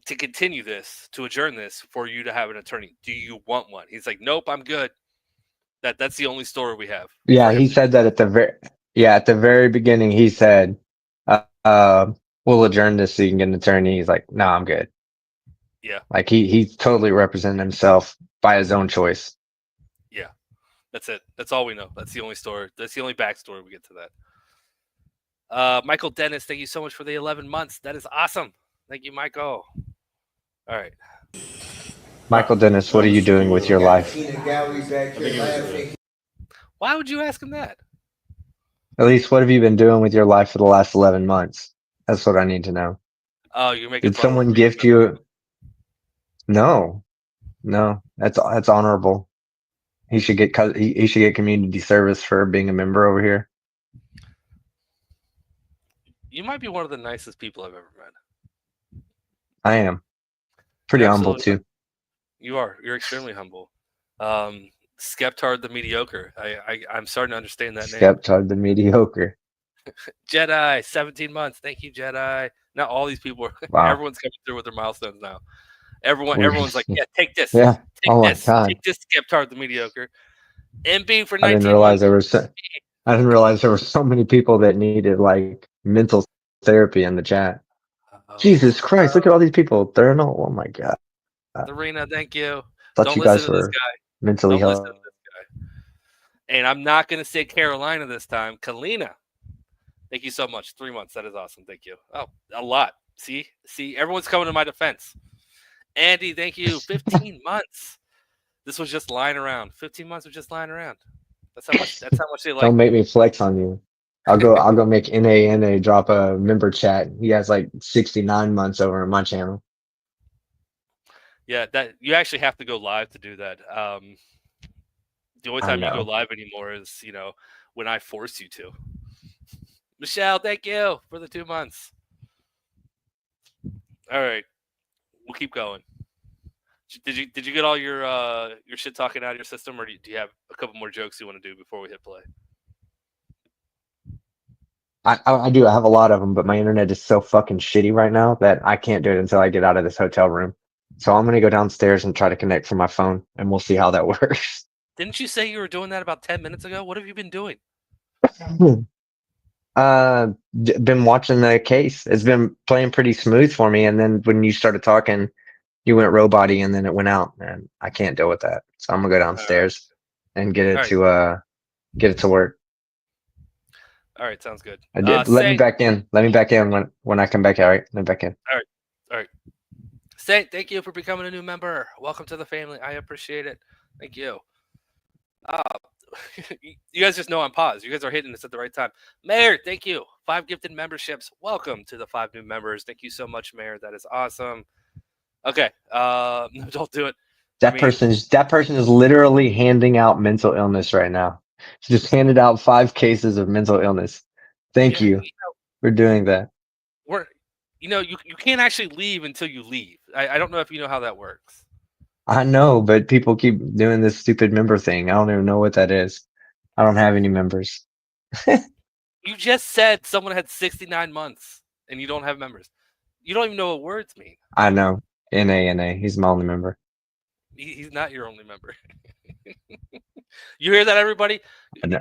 continue this, to adjourn this for you to have an attorney. Do you want one?" He's like, "Nope, I'm good." That's the only story we have. Yeah, he said that at the very beginning. He said, "We'll adjourn this so you can get an attorney." He's like, "No, I'm good." Yeah. Like he totally represented himself by his own choice. Yeah, that's it. That's all we know. That's the only story. That's the only backstory we get to that. Michael Dennis, thank you so much for the 11 months. That is awesome. Thank you, Michael. All right. Michael Dennis, what are you doing with your life? Why would you ask him that? At least, what have you been doing with your life for the last 11 months? That's what I need to know. Oh, you're making. Did someone gift you? No, that's honorable. He should get community service for being a member over here. You might be one of the nicest people I've ever met. I am pretty humble too. You are. You're extremely humble. Skeptard the mediocre. I'm starting to understand that name. Skeptard the mediocre. Jedi, 17 months. Thank you, Jedi. Now all these people are. Wow. Everyone's coming through with their milestones now. Everyone's like, yeah, take this. Yeah. Take Oh my this. God. Take this, Skeptard the mediocre. MB for 19 I didn't realize months. I didn't realize there were so many people that needed like mental therapy in the chat. Jesus Christ! Look at all these people. They're not. Oh my God. Serena, thank you. Thought Don't you listen guys to this were guy. mentally Don't listen healthy. to this guy. And I'm not going to say Carolina this time. Kalina, thank you so much. 3 months. That is awesome. Thank you. Oh, a lot. See, everyone's coming to my defense. Andy, thank you. 15 months. This was just lying around. 15 months of just lying around. That's how much they like. Don't make me flex on you. I'll go make NANA drop a member chat. He has like 69 months over on my channel. Yeah, that you actually have to go live to do that. The only time you go live anymore is, when I force you to. Michelle, thank you for the 2 months. All right, we'll keep going. Did you get all your shit talking out of your system, or do you have a couple more jokes you want to do before we hit play? I do. I have a lot of them, but my internet is so fucking shitty right now that I can't do it until I get out of this hotel room. So I'm gonna go downstairs and try to connect from my phone, and we'll see how that works. Didn't you say you were doing that about 10 minutes ago? What have you been doing? Been watching the case. It's been playing pretty smooth for me, and then when you started talking, you went robot-y, and then it went out, and I can't deal with that. So I'm gonna go downstairs and get it to work. All right, sounds good. I did. Let me Saint, back in. Let me back in when I come back. All right, let me back in. all right. Saint, thank you for becoming a new member. Welcome to the family. I appreciate it. Thank you. Uh, you guys just know I'm paused. You guys are hitting this at the right time. Mayor, thank you. 5 gifted memberships. Welcome to the 5 new members. Thank you so much, Mayor. That is awesome. Okay. No, don't do it. That person is literally handing out mental illness right now. She just handed out 5 cases of mental illness. Thank you for doing that. You can't actually leave until you leave. I don't know if you know how that works. I know, but people keep doing this stupid member thing. I don't even know what that is. I don't have any members. You just said someone had 69 months and you don't have members. You don't even know what words mean. I know. NA. He's my only member. He's not your only member. You hear that, everybody? I know.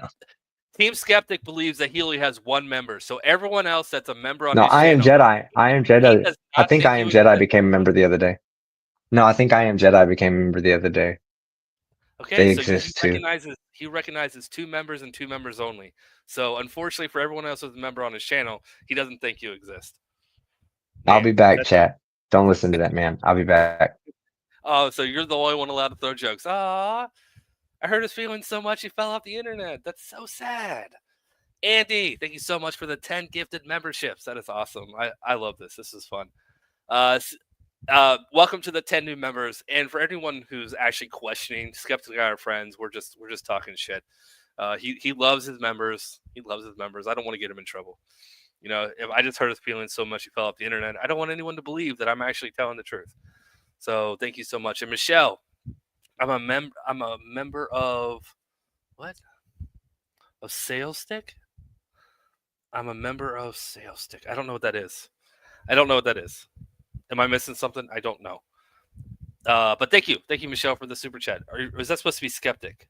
Team Skeptic believes that he only has 1 member. So everyone else that's a member on No, his I am channel, Jedi. I am Jedi. I think I am Jedi became a member the other day. No, I think I am Jedi became a member the other day. Okay, They so exist too. he recognizes 2 members and 2 members only. So unfortunately for everyone else who's a member on his channel, he doesn't think you exist. I'll be back, chat. Don't listen to that man. I'll be back. Oh, so you're the only one allowed to throw jokes. Ah, I hurt his feelings so much he fell off the internet. That's so sad. Andy, thank you so much for the 10 gifted memberships. That is awesome. I love this. This is fun. Welcome to the 10 new members. And for anyone who's actually questioning, Skeptic and our friends, we're just talking shit. He loves his members. He loves his members. I don't want to get him in trouble. If I just hurt his feelings so much he fell off the internet, I don't want anyone to believe that I'm actually telling the truth. So thank you so much. And Michelle, I'm a member of what? Of Sales Stick? I'm a member of Sales Stick. I don't know what that is. Am I missing something? I don't know. But thank you, Michelle, for the super chat. Is that supposed to be Skeptic?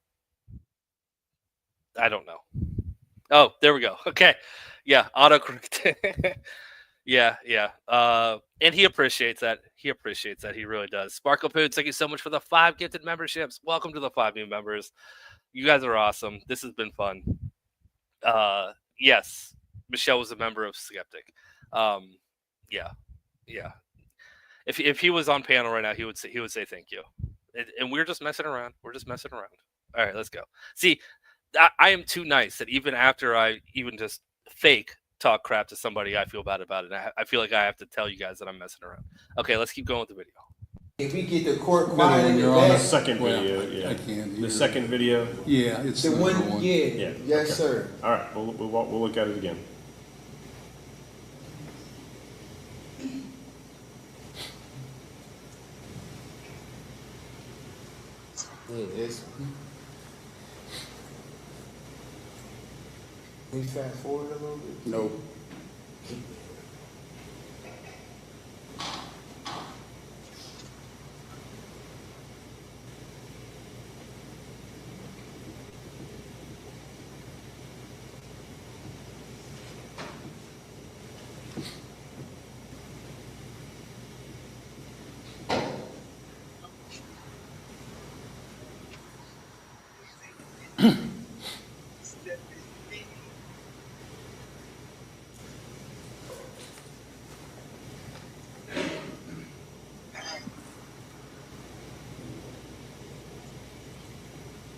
I don't know. Oh, there we go. Okay, yeah, autocorrect. Yeah. And he appreciates that. He really does. Sparkle Poods, thank you so much for the 5 gifted memberships. Welcome to the 5 new members. You guys are awesome. This has been fun. Yes, Michelle was a member of Skeptic. Yeah. If he was on panel right now, he would say thank you. And we're just messing around. All right, let's go. See, I am too nice that even after I even just fake talk crap to somebody, I feel bad about it. I feel like I have to tell you guys that I'm messing around. Okay, let's keep going with the video. If we get the court quiet in the You're on the back, second video, yeah. I can't. The second video? Yeah, it's the number one, yeah, yes, sir. All right, we'll look at it again. Yeah, this one. We fast forward a little bit? No.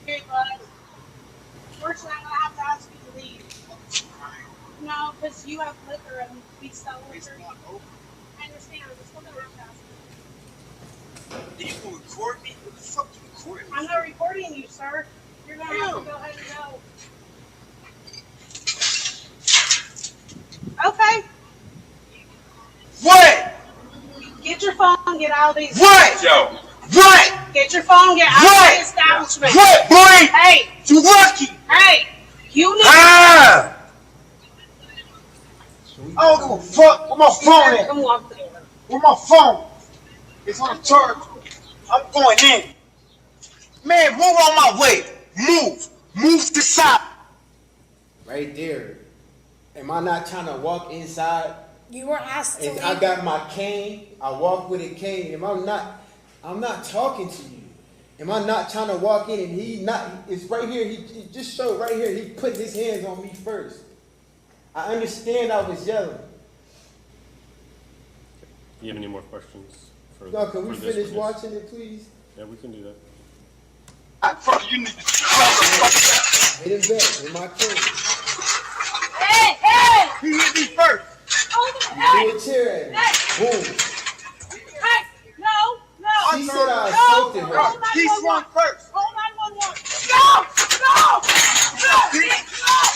Okay, bud. Unfortunately, I'm gonna have to ask you to leave. No, because you have liquor and we sell liquor. I understand. I'm still gonna have to ask you. You gonna record me? What the fuck you recording me? I'm not recording you, sir. You're gonna have to go ahead and go. Okay. What? Get your phone and get out of these. What? Yo. What? Get your phone and get out of the establishment. What, boy? Hey. You lucky. Hey. You need. Ah! I don't give a fuck. Where my phone at? Come on. Where my phone? It's on charge. I'm going in. Man, move on my way. Move. Move to side. Right there. Am I not trying to walk inside? You were asked to And leave. I got my cane. I walk with a cane. I'm not talking to you. Am I not trying to walk in and it's right here. He just showed right here. He put his hands on me first. I understand I was yelling. Do you have any more questions for No, can we for this finish witness? watching it, please? Yeah, we can do that. You need to calm the fuck down. Hit him back in my case. Hey, hey! He hit me first. Threw a chair at me. Boom. Hey, no. She said I assaulted her. He swung first. Hold 911. No! No! Oh my God.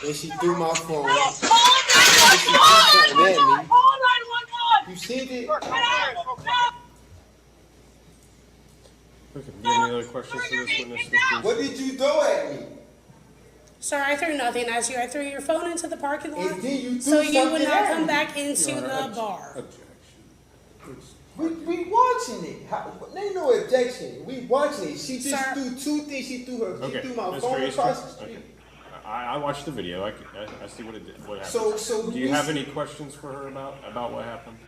And she threw my phone. Hold 911. You seen it? Okay. Do you have any other questions for this witness? What did you throw at me? Sir, I threw nothing at you. I threw your phone into the parking lot And then you threw so you would something not at come me. back into Your Honor, the bar. Objection. We watching it. There ain't no objection. We watching it. She just Sir. threw two things. She threw Okay, my Mr. phone Easter? across the street. Okay. I watched the video. I see what happened. So do you have any questions for her about what happened?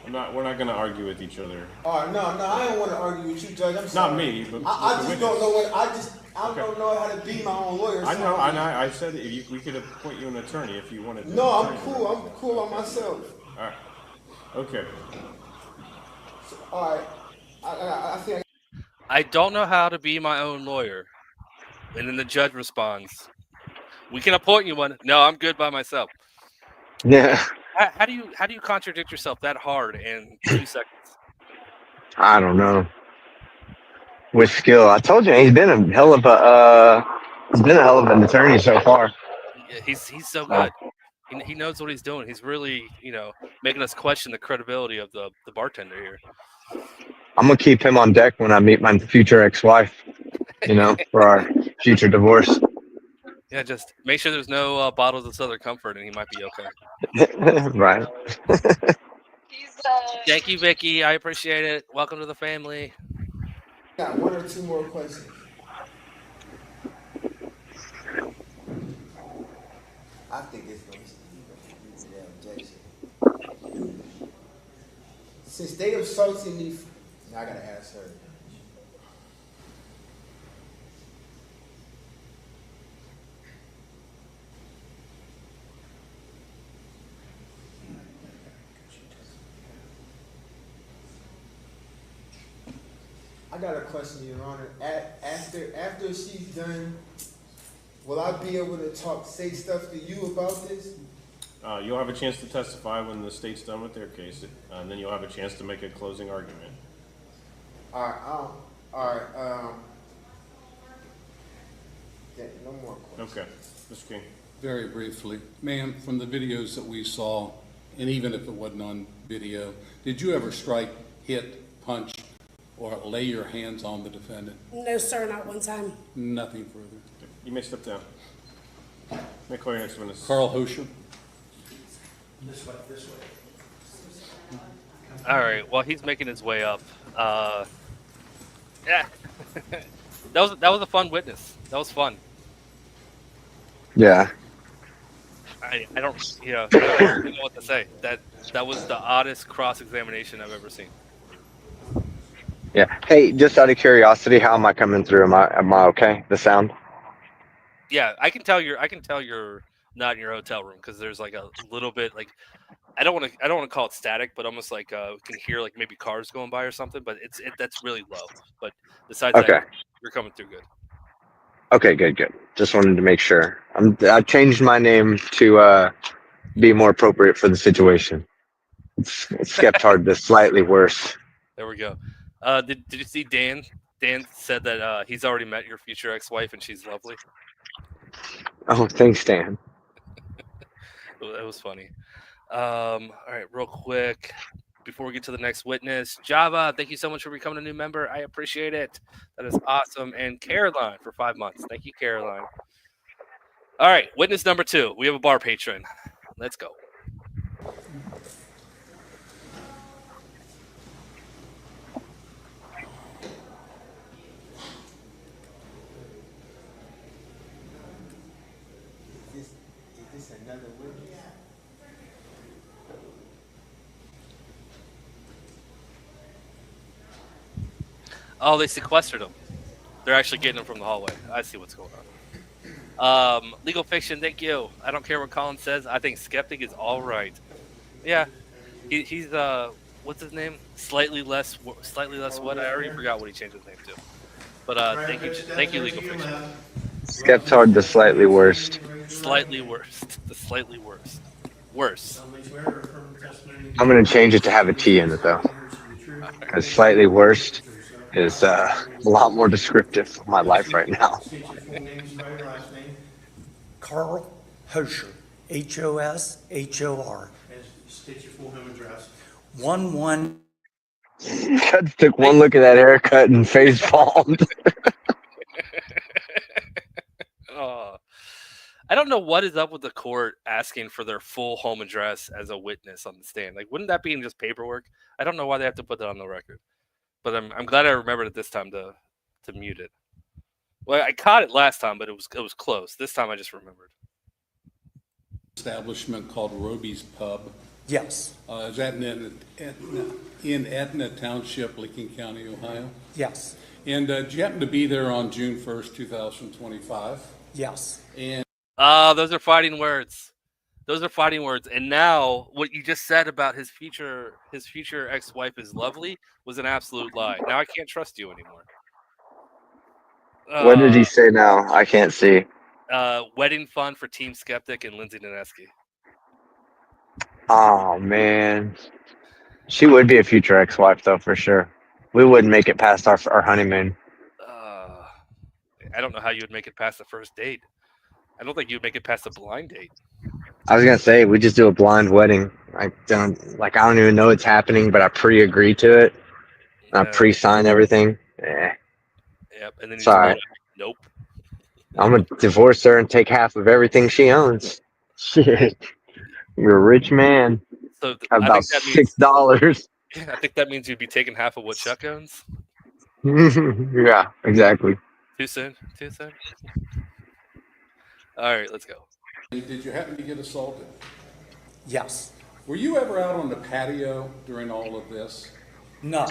We're not going to argue with each other. Oh no, I don't want to argue with you, Judge. I'm sorry. Not me, but I the just don't witness. know what I Okay. don't know how to be my own lawyer. I so know, and I said that we could appoint you an attorney if you wanted to. No, I'm cool. I'm cool on myself. All right. Okay. All right. I think. I don't know how to be my own lawyer. And then the judge responds, "We can appoint you one." No, I'm good by myself. Yeah, How do you contradict yourself that hard in 2 seconds? I don't know. With skill, I told you he's been a hell of an attorney so far. Yeah, he's so good. He knows what he's doing. He's really making us question the credibility of the bartender here. I'm gonna keep him on deck when I meet my future ex-wife. For our future divorce. Yeah, just make sure there's no bottles of Southern Comfort, and he might be okay. Right. Thank you, Vicky. I appreciate it. Welcome to the family. Got one or two more questions. I think it's going to be the objection. Since they assaulted me, now I gotta ask her. I got a question, Your Honor. After she's done, will I be able to say stuff to you about this? You'll have a chance to testify when the state's done with their case, and then you'll have a chance to make a closing argument. All right. Yeah, no more questions. Okay, Mr. King. Very briefly, ma'am, from the videos that we saw, and even if it wasn't on video, did you ever strike, hit, punch, or lay your hands on the defendant? No, sir, not one time. Nothing further. Okay. You may step down. May I call your next witness? Carl Hosher. This way. All right. Well, he's making his way up. Yeah, that was a fun witness. That was fun. Yeah. I don't I don't know what to say. That was the oddest cross-examination I've ever seen. Yeah. Hey, just out of curiosity, how am I coming through? Am I okay? The sound? Yeah, I can tell you're not in your hotel room because there's like a little bit like I don't want to call it static, but almost like can hear like maybe cars going by or something. But that's really low. But besides Okay. that, you're coming through good. Okay, good. Just wanted to make sure. I changed my name to be more appropriate for the situation. It's kept hard to slightly worse. There we go. Did you see Dan? Dan said that he's already met your future ex-wife and she's lovely. Oh, thanks, Dan. It was funny. All right, real quick before we get to the next witness, Java, thank you so much for becoming a new member. I appreciate it. That is awesome. And Caroline for 5 months. Thank you, Caroline. All right, witness number 2. We have a bar patron. Let's go. Is this another witness? Oh, they sequestered him. They're actually getting them from the hallway. I see what's going on. Legal fiction, thank you. I don't care what Colin says. I think skeptic is all right. Yeah, he's what's his name? Slightly less what? I already forgot what he changed his name to. But thank you, legal fiction. Skeptard the slightly worst. Slightly worst. The slightly worst. Worse. I'm gonna change it to have a T in it though, because slightly worst is a lot more descriptive of my life right now. State your full name, spell your last name, Carl Hosher, Hoshor, and state your full home address. 11. Cut took one look at that haircut and face palmed. I don't know what is up with the court asking for their full home address as a witness on the stand. Like, wouldn't that be in just paperwork? I don't know why they have to put that on the record. But I'm glad I remembered it this time to mute it. Well, I caught it last time, but it was close. This time I just remembered. Establishment called Roby's Pub. Yes, Is that in Etna Township, Licking County, Ohio? yes, And did you happen to be there on June 1st, 2025? yes. And Those are fighting words. Those are fighting words. And now what you just said about his future ex-wife is lovely was an absolute lie. Now I can't trust you anymore. What did he say now? I can't see. Wedding fund for Team Skeptic and Lindsay Naneski. Oh man, she would be a future ex-wife though for sure. We wouldn't make it past our honeymoon. I don't know how you would make it past the first date. I don't think you'd make it past a blind date. I was gonna say we just do a blind wedding. I don't even know it's happening, but I pre-agree to it. I pre-sign everything. Yep, and then you Sorry. just nope. I'm gonna divorce her and take half of everything she owns. Shit, you're a rich man. So About $6. I think that means you'd be taking half of what Chuck owns. Yeah, exactly. Too soon. All right, let's go. did you happen to get assaulted? Yes. Were you ever out on the patio during all of this? No.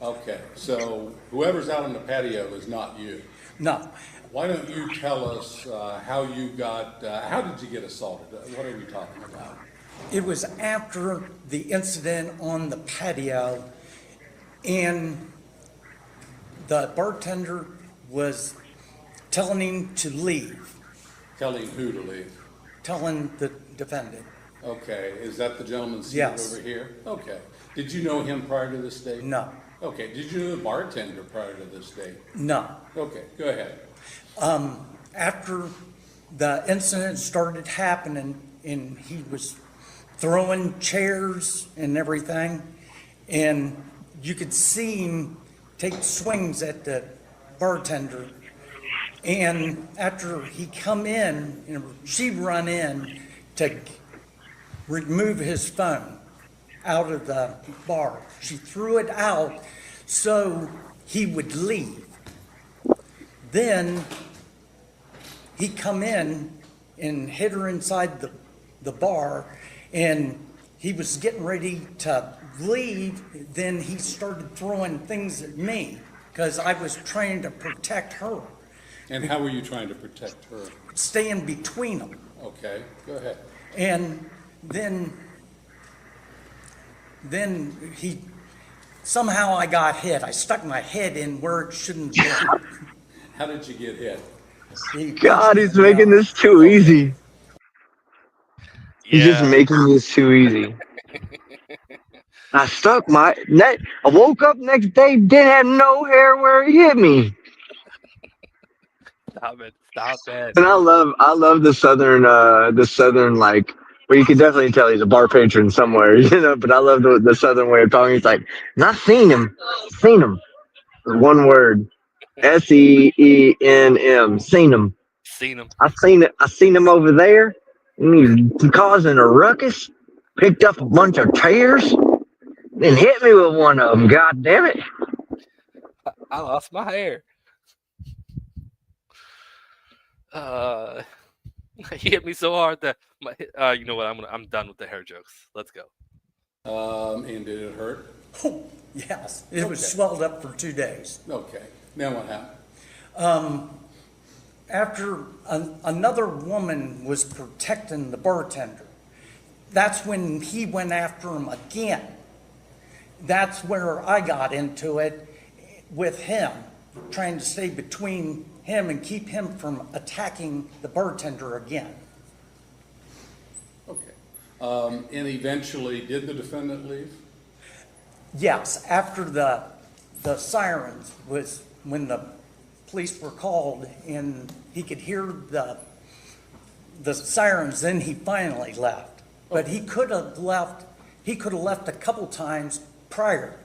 Okay, so whoever's out on the patio is not you. No. Why don't you tell us how you got, how did you get assaulted? What are we talking about? It was after the incident on the patio, and the bartender was telling him to leave, Telling who to leave? telling the defendant. Okay, is that the gentleman seated Yes. over here? Okay. Did you know him prior to this date? No. Okay, did you know the bartender prior to this date? No. Okay, go ahead. After the incident started happening and he was throwing chairs and everything, and you could see him take swings at the bartender. And after he come in, she run in to remove his phone out of the bar. She threw it out so he would leave. Then he come in and hit her inside the bar, and he was getting ready to leave. Then he started throwing things at me because I was trying to protect her. And how were you trying to protect her? Staying between them. Okay, go ahead. And then he, somehow I got hit. I stuck my head in where it shouldn't be. How did you get hit? God, he's making this too easy. He's just making this too easy. I stuck my neck. I woke up next day, didn't have no hair where he hit me. Stop it. And I love the southern like, where you can definitely tell he's a bar patron somewhere, but I love the southern way of talking. He's like, not seen him. One word. SEENM. Seen him. I seen him over there. And he's causing a ruckus. Picked up a bunch of chairs. Then hit me with one of them. God damn it. I lost my hair. He hit me so hard that you know what? I'm done with the hair jokes. Let's go. And did it hurt? Oh, yes. It was swelled up for 2 days. Okay. Now what happened? After another woman was protecting the bartender, that's when he went after him again. That's where I got into it with him, trying to stay between him and keep him from attacking the bartender again. Okay. And eventually, did the defendant leave? Yes, after the sirens was when the police were called and he could hear the sirens, then he finally left. But he could have left a couple times prior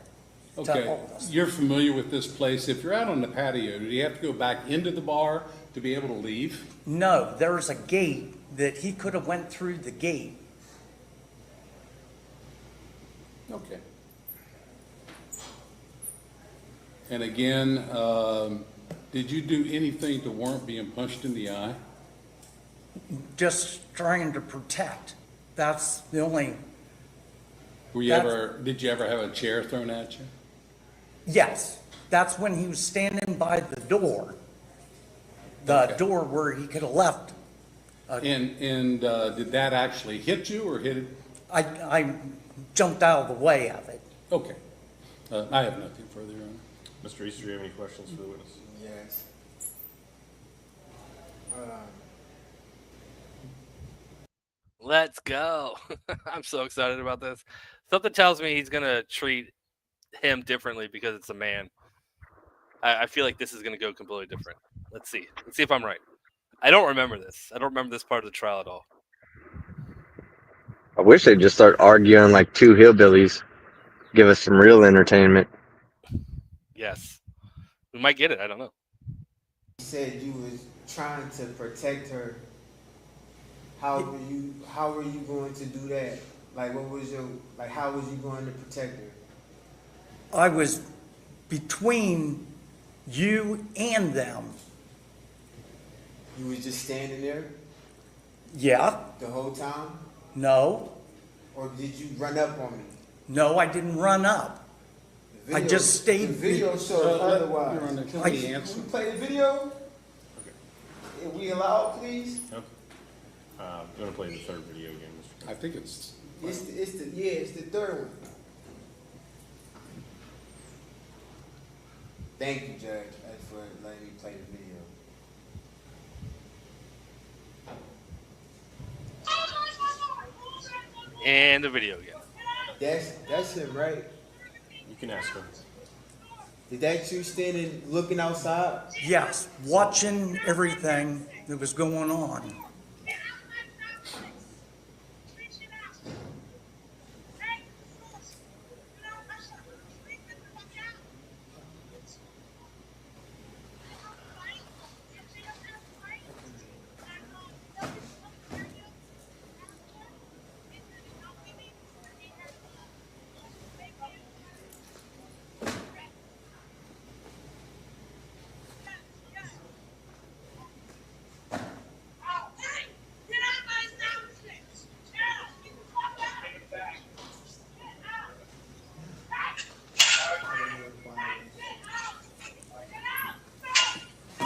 to Okay, all this. you're familiar with this place. If you're out on the patio, do you have to go back into the bar to be able to leave? No, there's a gate that he could have went through the gate. Okay. And again, did you do anything to warrant being punched in the eye? Just trying to protect. That's the only, Did you ever have a chair thrown at you? yes, that's when he was standing by the door. The Okay. door where he could have left. And did that actually hit you or hit it? I jumped out of the way of it. Okay. I have nothing further on. Mr. Easter, do you have any questions for the witness? Yes. Let's go. I'm so excited about this. Something tells me he's going to treat him differently because it's a man. I feel like this is going to go completely different. Let's see. Let's see if I'm right. I don't remember this. I don't remember this part of the trial at all. I wish they'd just start arguing like two hillbillies. Give us some real entertainment. Yes. We might get it. I don't know. You said you was trying to protect her. How were you going to do that? Like, how was you going to protect her? I was between you and them. You was just standing there Yeah, the whole time? no, Or did you run up on me? no, I didn't run up. The I just stayed- The video showed otherwise. Your Honor, can I- we answer? Can we play the video? If we allow, please? Okay. I'm going to play the third video again, Mr. I think it's, It's the third one. Thank you, Judge, for letting me play the video. And the video again. That's it, right? You can ask him. Did that you standing looking outside? Yes, watching everything that was going on.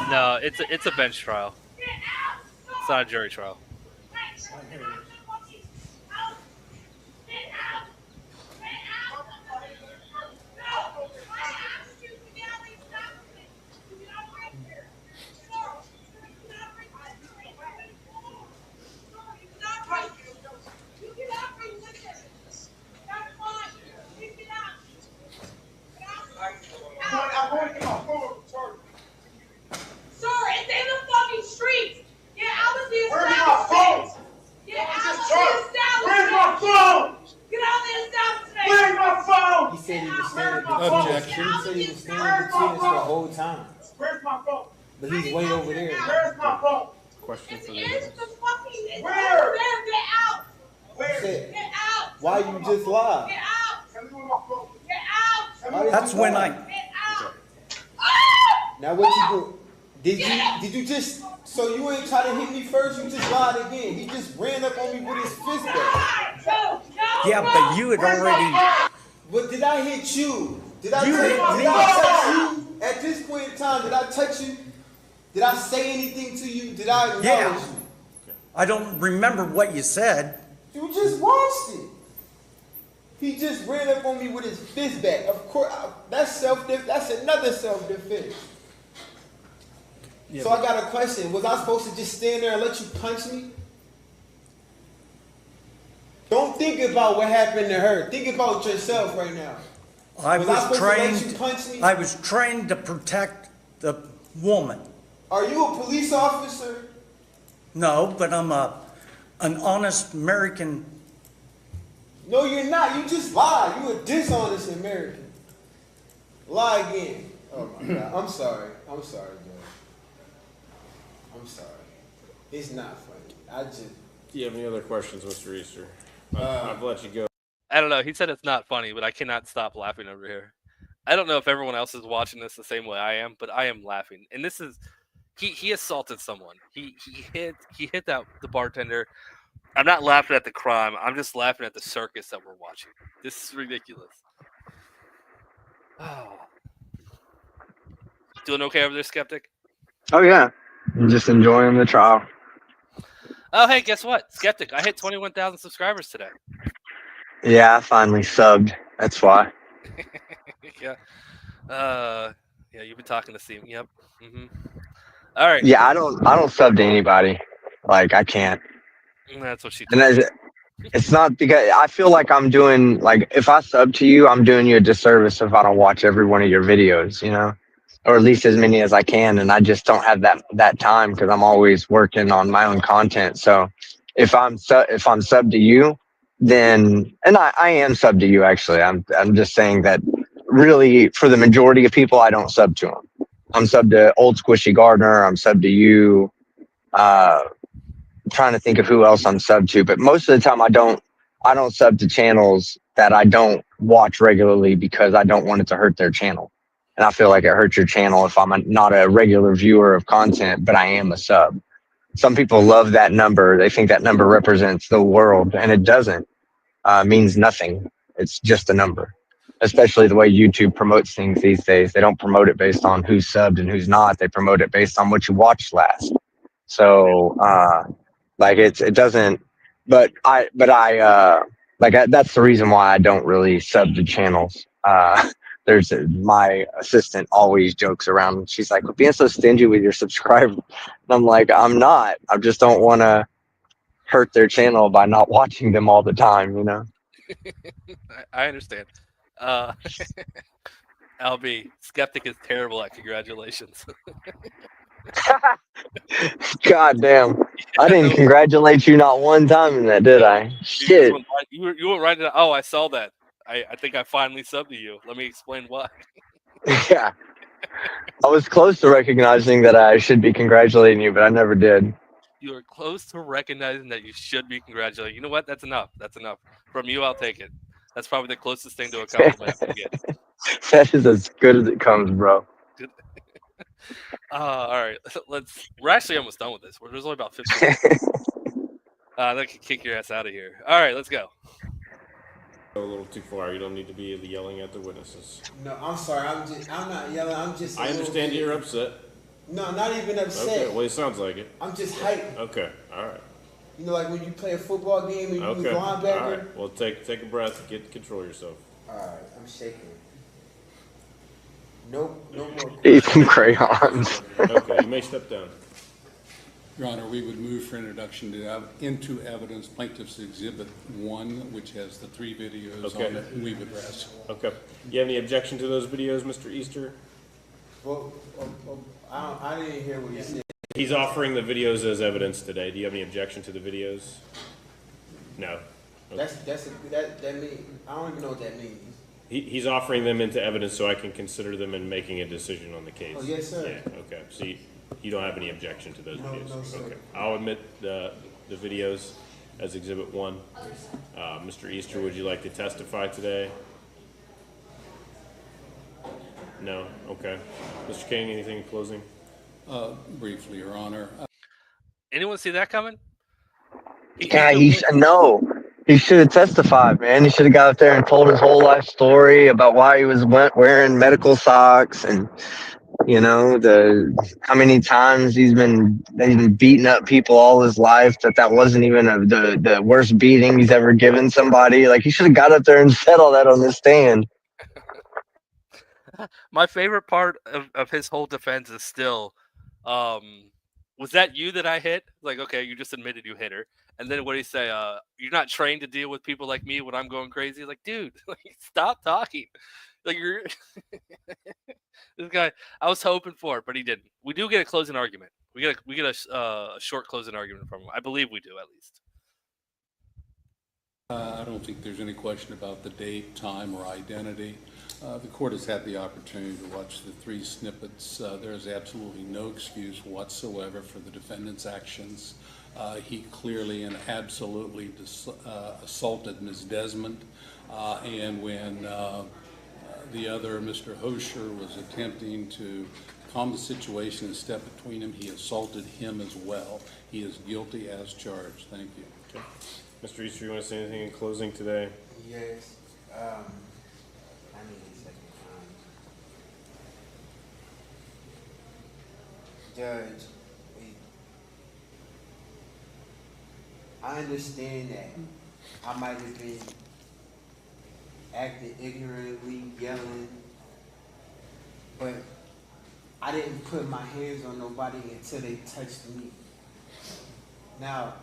No, it's a bench trial. It's not a jury trial. I'm going to get my phone. Sir, it's in the fucking streets. Get out of the establishment. Get out of the establishment. Where's my phone? Get out of the establishment. Where's my phone? He said he was standing Objection. He said he was standing between us the whole time. Where's my phone? But he's way over there. Where's my phone? Question for the It's witness. the fucking. It's over there. Get out. He said, Get out. why you just lied? Get out. Tell me where my phone. Get out. That's when I, Get out. Now what you do? Did you just, so you ain't try to hit me first, you just lied again. He just ran up on me with his fist back. No. yeah, but you had already, But did I hit you? Did I You hit me. touch you? At this point in time, did I touch you? Did I say anything to you? Did I acknowledge Yeah. you? I don't remember what you said. You just watched it. He just ran up on me with his fist back. Of course, that's another self-defense. Yeah, so I got a question. Was I supposed to just stand there and let you punch me? Don't think about what happened to her. Think about yourself right now. I Was was I supposed to let you trained. punch me? I was trained to protect the woman. Are you a police officer? No, but I'm an honest American. No, you're not. You just lied. You a dishonest American. Lie again. Oh my God. I'm sorry. I'm sorry, Joe. I'm sorry. It's not funny. Do you have any other questions, Mr. Easter? I've let you go. I don't know. He said it's not funny, but I cannot stop laughing over here. I don't know if everyone else is watching this the same way I am, but I am laughing. And this is he assaulted someone. He hit the bartender. I'm not laughing at the crime. I'm just laughing at the circus that we're watching. This is ridiculous. Oh. Doing okay over there, Skeptic? Oh yeah, I'm just enjoying the trial. Oh, hey, guess what? Skeptic, I hit 21,000 subscribers today. Yeah, I finally subbed. That's why. Yeah. Yeah, you've been talking to Steve. Yep. Mm-hmm. All right. Yeah, I don't sub to anybody. Like I can't. That's what she And told me. it's not because I feel like I'm doing like if I sub to you, I'm doing you a disservice if I don't watch every one of your videos, you know, or at least as many as I can. And I just don't have that time because I'm always working on my own content. So if I'm sub to you, then and I am sub to you actually. I'm just saying that really for the majority of people, I don't sub to them. I'm sub to Old Squishy Gardner. I'm sub to you. Trying to think of who else I'm sub to, but most of the time I don't sub to channels that I don't watch regularly because I don't want it to hurt their channel. And I feel like it hurts your channel if I'm not a regular viewer of content, but I am a sub. Some people love that number. They think that number represents the world, and it doesn't. Means nothing. It's just a number. Especially the way YouTube promotes things these days. They don't promote it based on who's subbed and who's not. They promote it based on what you watched last. So, like it doesn't, but I that's the reason why I don't really sub to channels. There's my assistant always jokes around. She's like, being so stingy with your subscribers. And I'm like, I'm not. I just don't want to hurt their channel by not watching them all the time, you know? I understand. LB, Skeptic is terrible at congratulations. God damn. I didn't congratulate you not one time in that, did I? Shit. You went right into, oh, I saw that. I think I finally subbed to you. Let me explain why. Yeah. I was close to recognizing that I should be congratulating you, but I never did. You are close to recognizing that you should be congratulated. You know what? That's enough. That's enough. From you, I'll take it. That's probably the closest thing to a compliment I can get. That is as good as it comes, bro. All right. We're actually almost done with this. There's only about 15 minutes. That could kick your ass out of here. All right, let's go. A little too far. You don't need to be yelling at the witnesses. No, I'm sorry. I'm not yelling. I'm just. I understand you're upset. No, not even upset. Okay, well, it sounds like it. I'm just hyped. Okay, all right. You know, like when you play a football game and you Okay, was linebacker. all right. Well, take a breath. Control yourself. All right, I'm shaking. Nope, no more. Eat some crayons. Okay, you may step down. Your Honor, we would move for introduction into evidence Plaintiff's Exhibit 1, which has the 3 videos on it, and we would rest. Okay. You have any objection to those videos, Mr. Easter? Well, I didn't hear what you said. He's offering the videos as evidence today. Do you have any objection to the videos? No. Okay. That mean I don't even know what that means. He's offering them into evidence so I can consider them in making a decision on the case. Oh, yes, sir. Yeah, okay. So you don't have any objection to those videos? No, sir. Okay. I'll admit the videos as Exhibit 1. Mr. Easter, would you like to testify today? No? Okay. Mr. King, anything in closing? Briefly, Your Honor. Anyone see that coming? Yeah, he should have testified, man. He should have got up there and told his whole life story about why he was wearing medical socks and You know, how many times he's been beating up people all his life. That wasn't even the worst beating he's ever given somebody. Like, he should have got up there and said all that on the stand. My favorite part of his whole defense is still, was that you that I hit? Like, okay, you just admitted you hit her. And then what do you say? You're not trained to deal with people like me when I'm going crazy. Like, dude, like, stop talking. Like, you're this guy. I was hoping for it, but he didn't. We do get a closing argument. We get a short closing argument from him. I believe we do, at least. I don't think there's any question about the date, time, or identity. The court has had the opportunity to watch the 3 snippets. There is absolutely no excuse whatsoever for the defendant's actions. He clearly and absolutely assaulted Ms. Desmond, and when the other, Mr. Hosher, was attempting to calm the situation and step between him, he assaulted him as well. He is guilty as charged. Thank you. Okay. Mr. Easter, you want to say anything in closing today? Yes. I need a second. Judge, I understand that I might have been acting ignorantly, yelling, but I didn't put my hands on nobody until they touched me. Now,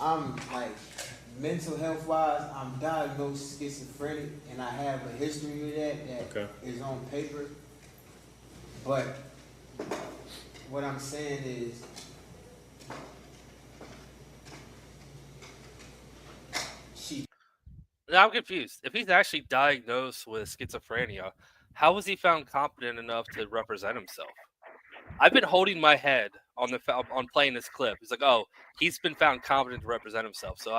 I'm like, mental health wise, I'm diagnosed schizophrenic, and I have a history of that is on paper. But what I'm saying is, Now I'm confused. If he's actually diagnosed with schizophrenia, how was he found competent enough to represent himself? I've been holding my head on playing this clip. He's like, "Oh, he's been found competent to represent himself." So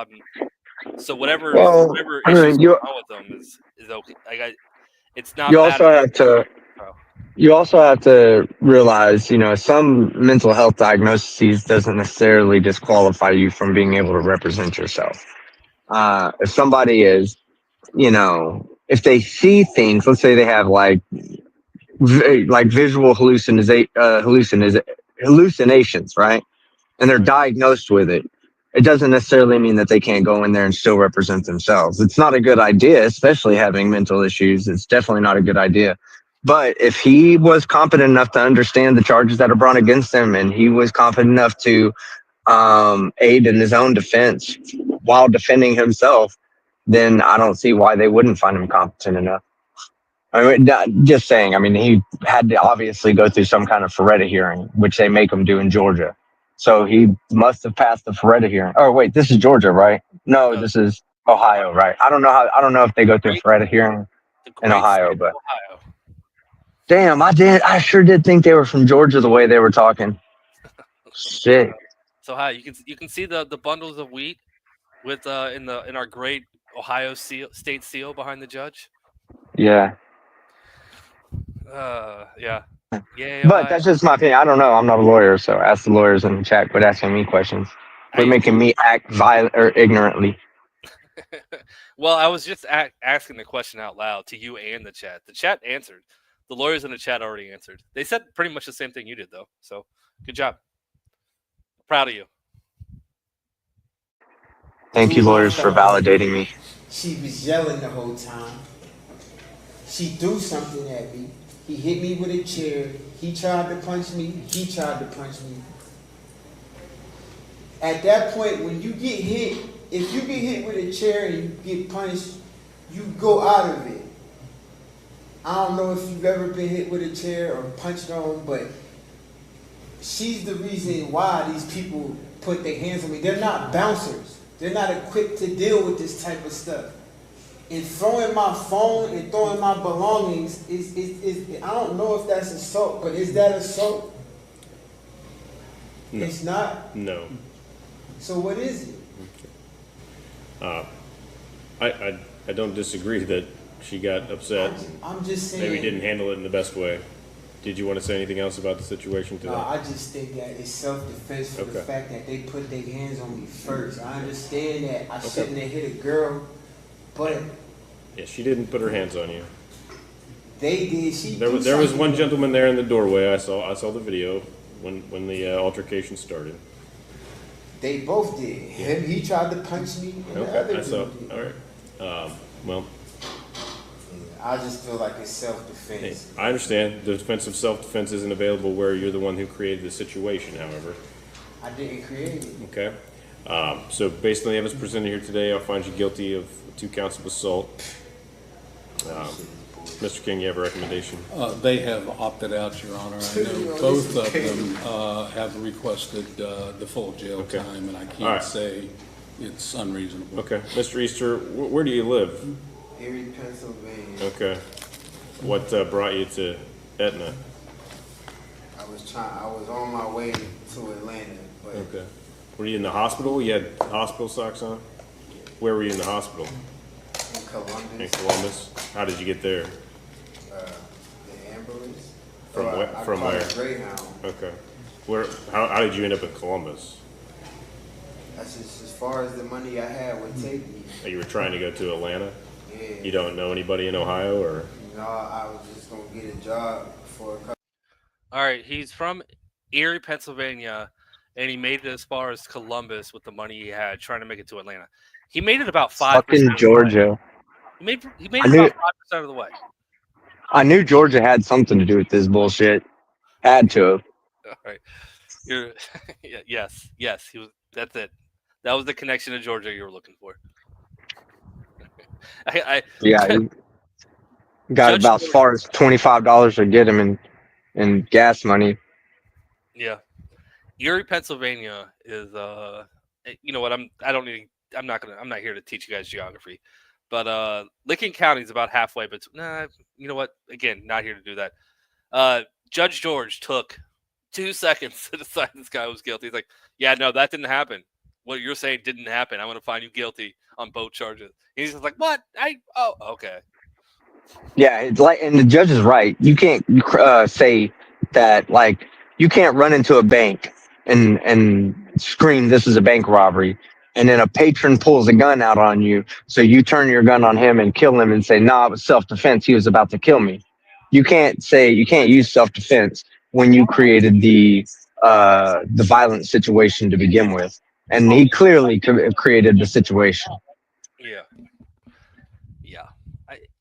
whatever issues going on with him is okay. It's not. You also have to realize, some mental health diagnoses doesn't necessarily disqualify you from being able to represent yourself. If somebody is, if they see things, let's say they have like visual hallucinations, right? And they're diagnosed with it. It doesn't necessarily mean that they can't go in there and still represent themselves. It's not a good idea, especially having mental issues. It's definitely not a good idea. But if he was competent enough to understand the charges that are brought against him, and he was competent enough to aid in his own defense while defending himself, then I don't see why they wouldn't find him competent enough. I mean, just saying. I mean, he had to obviously go through some kind of Feretta hearing, which they make him do in Georgia. So he must have passed the Feretta hearing. Oh, wait, this is Georgia, right? No, this is Ohio, right? I don't know if they go through Feretta hearing in Ohio, but damn, I sure did think they were from Georgia the way they were talking. Shit. So hi, you can see the bundles of wheat with in our great Ohio state seal behind the judge. Yeah. Yeah. Yeah. But that's just my opinion. I don't know. I'm not a lawyer, so ask the lawyers in the chat. Quit asking me questions. Quit making me act violent or ignorantly. Well, I was just asking the question out loud to you and the chat. The chat answered. The lawyers in the chat already answered. They said pretty much the same thing you did, though. So, good job. Proud of you. Thank you, lawyers, for validating me. She was yelling the whole time. She threw something at me. He hit me with a chair. He tried to punch me. He tried to punch me. At that point, when you get hit, if you get hit with a chair and you get punched, you go out of it. I don't know if you've ever been hit with a chair or punched on, but she's the reason why these people put their hands on me. They're not bouncers. They're not equipped to deal with this type of stuff. And throwing my phone and throwing my belongings is I don't know if that's assault, but is that assault? No. It's not? No. So what is it? I don't disagree that she got upset. I'm just saying. Maybe didn't handle it in the best way. Did you want to say anything else about the situation today? No, I just think that it's self-defense for the fact that they put their hands on me first. I understand that I shouldn't have hit a girl, but... Yeah, she didn't put her hands on you. They did. She There was one gentleman there in the doorway. I saw the video when the altercation started. They both did. He tried to punch me, and the other I saw. dude did. All right. Well, I just feel like it's hey, self-defense. I understand the defense of self-defense isn't available where you're the one who created the situation. However, I didn't create it. okay. So based on the evidence presented here today, I'll find you guilty of 2 counts of assault. Mr. King, you have a recommendation? They have opted out, Your Honor. I know both of them have requested the full jail Okay. time, and I All can't right. say it's unreasonable. Okay, Mr. Easter, where do you live? Erie, Pennsylvania. Okay. What brought you to Etna? I was on my way to Atlanta, but Okay. Were you in the hospital? You had hospital socks on? Where were you in the hospital? in Columbus, In Columbus? How did you get there? the ambulance. From So where- I from caught where? a Greyhound. Okay. How did you end up in Columbus? That's just as far as the money I had would take me. You were trying to go to Atlanta? Yeah. You don't know anybody in Ohio, or? No, I was just gonna get a job for a couple. All right, he's from Erie, Pennsylvania, and he made it as far as Columbus with the money he had, trying to make it to Atlanta. He made it about 5%. Fucking of the way. Georgia. He made I it knew- about 5% of the way. I knew Georgia had something to do with this bullshit. Had to have. All right, you're yes. He was. That's it. That was the connection to Georgia you were looking for. Yeah, he got Judge about as far as $25 to get him in gas money. Yeah, Erie, Pennsylvania is you know what? I'm not here to teach you guys geography, but Licking County is about halfway. But you know what? Again, not here to do that. Judge George took 2 seconds to decide this guy was guilty. He's like, yeah, no, that didn't happen. What you're saying didn't happen. I'm going to find you guilty on both charges. And he's just like, what? Okay. Yeah, it's like, and the judge is right. You can't say that, like, you can't run into a bank and scream, "This is a bank robbery," and then a patron pulls a gun out on you, so you turn your gun on him and kill him and say, "Nah, it was self-defense. He was about to kill me." You can't use self-defense when you created the violent situation to begin with, and he clearly created the situation. Yeah.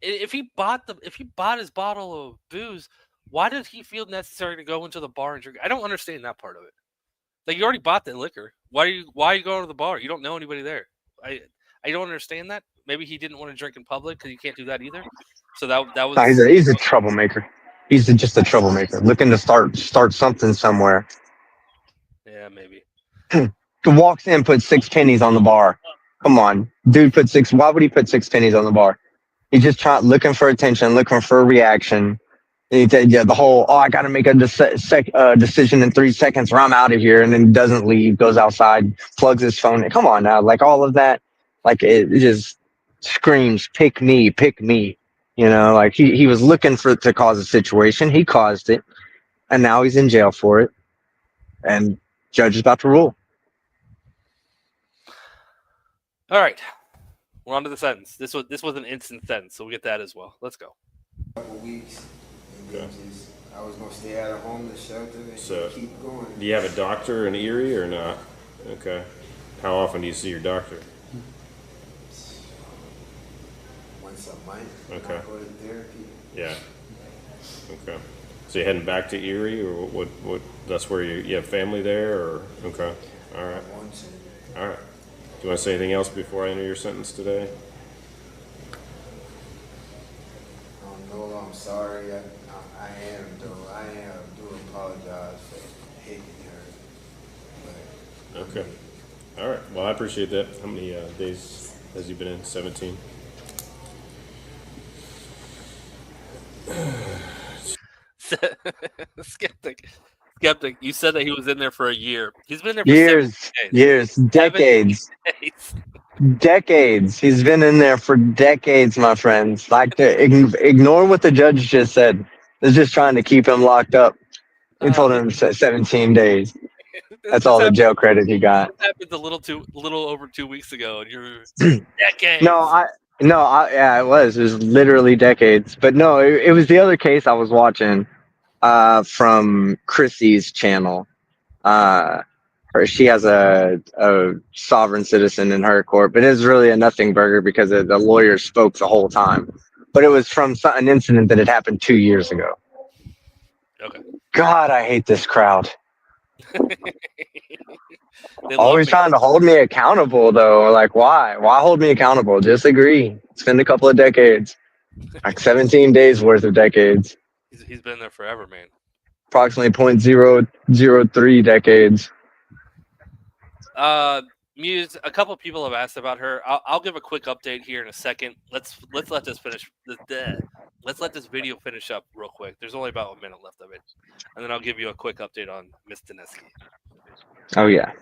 If he bought his bottle of booze, why did he feel necessary to go into the bar and drink? I don't understand that part of it. Like, you already bought the liquor. Why are you going to the bar? You don't know anybody there. I don't understand that. Maybe he didn't want to drink in public because you can't do that either. So that was. No, he's a troublemaker. He's just a troublemaker looking to start something somewhere. Yeah, maybe. Walks in, puts 6 pennies on the bar. Come on, dude, why would he put 6 pennies on the bar? He's just looking for attention, looking for a reaction. And he said, yeah, the whole, I got to make a decision in 3 seconds or I'm out of here. And then doesn't leave, goes outside, plugs his phone. Come on now, like all of that, like it just screams, pick me. You know, like he was looking to cause a situation. He caused it. And now he's in jail for it. And judge is about to rule. All right. We're on to the sentence. This was an instant sentence, so we get that as well. Let's go. Couple weeks, and then I was gonna stay at a homeless shelter and So, keep going. do you have a doctor in Erie or not? Okay. How often do you see your doctor? Once a month. Okay. I go to therapy. Yeah. Okay. So you heading back to Erie, or what? That's where you have family there, or okay. All right. I want to. All right. Do you want to say anything else before I enter your sentence today? I don't know. I'm sorry. I am though. I do apologize for hitting her. But Okay. All right. Well, I appreciate that. How many days has you been in? 17. Skeptic. You said that he was in there for a year. He's been there for Years, decades. Decades. He's been in there for decades, my friends. Like, ignore what the judge just said. They're just trying to keep him locked up. He told him 17 days. That's all the jail credit he got. This happened a little over 2 weeks ago, and you're decades. No, Yeah, it was. It was literally decades. But no, it was the other case I was watching from Chrissy's channel. She has a sovereign citizen in her court, but it's really a nothing burger because the lawyer spoke the whole time. But it was from an incident that had happened 2 years ago. Okay. God, I hate this crowd. They Always love me. trying to hold me accountable, though. Like, why? Why hold me accountable? Just agree. It's been a couple of decades, like 17 days worth of decades. He's been there forever, man. Approximately 0.003 decades. Muse. A couple people have asked about her. I'll give a quick update here in a second. Let's let this finish. Let's let this video finish up real quick. There's only about a minute left of it, and then I'll give you a quick update on Miss Dineski. Oh yeah.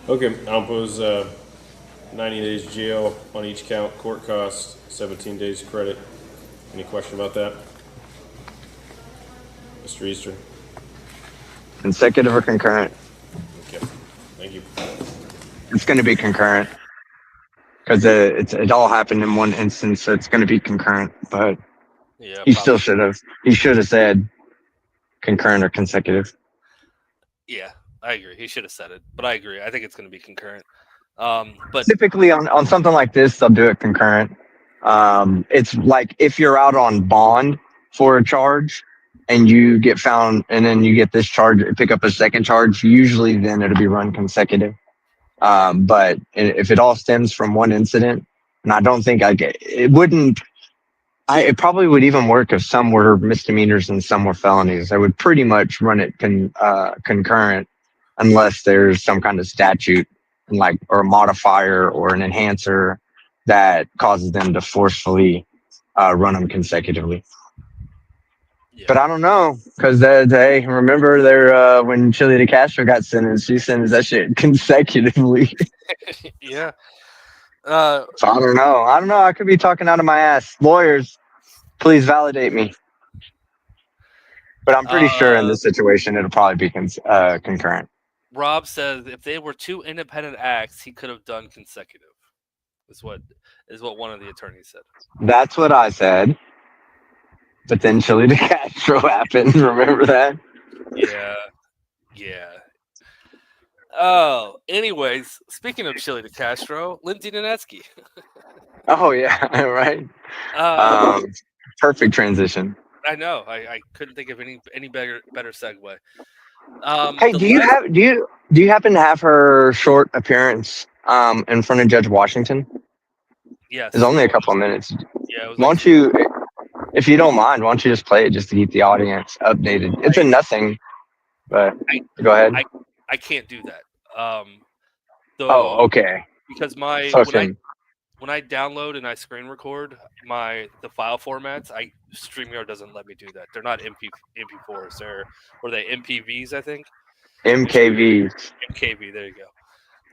Okay, I'll impose 90 days jail on each count, court costs, 17 days credit. Any question about that? Mr. Easter? Consecutive or concurrent? Okay, thank you. It's going to be concurrent because it all happened in one instance, so it's going to be concurrent. But Yeah, he still should have. He should have said concurrent or consecutive. Yeah, I agree. He should have said it, but I agree. I think it's going to be concurrent. But typically on something like this, they'll do it concurrent. It's like if you're out on bond for a charge and you get found and then you get this charge, pick up a second charge, usually then it'll be run consecutive. But if it all stems from one incident, and I don't think it wouldn't, it probably would even work if some were misdemeanors and some were felonies. I would pretty much run it concurrent unless there's some kind of statute like or a modifier or an enhancer that causes them to forcefully run them consecutively. yeah. But I don't know because they remember their when Chili de Castro got sentenced, she sentenced that shit consecutively. Yeah. So I don't know. I could be talking out of my ass. Lawyers, please validate me. But I'm pretty sure in this situation it'll probably be concurrent. Rob says if they were two independent acts, he could have done consecutive. Is what one of the attorneys said. That's what I said. But then Chili de Castro happened. Remember that? Yeah. Oh, anyways, speaking of Chili de Castro, Lindsay Dineski. Oh yeah, right. Perfect transition. I know. I couldn't think of any better segue. Hey, do you happen to have her short appearance in front of Judge Washington? Yes. It's only a couple of minutes. Yeah. Why don't you, if you don't mind, why don't you just play it just to keep the audience updated? It's a nothing, but go ahead. I can't do that. Okay. Because when I download and I screen record the file formats, StreamYard doesn't let me do that. They're not MP4s. Or they MPVs, I think. MKVs. MKV, there you go.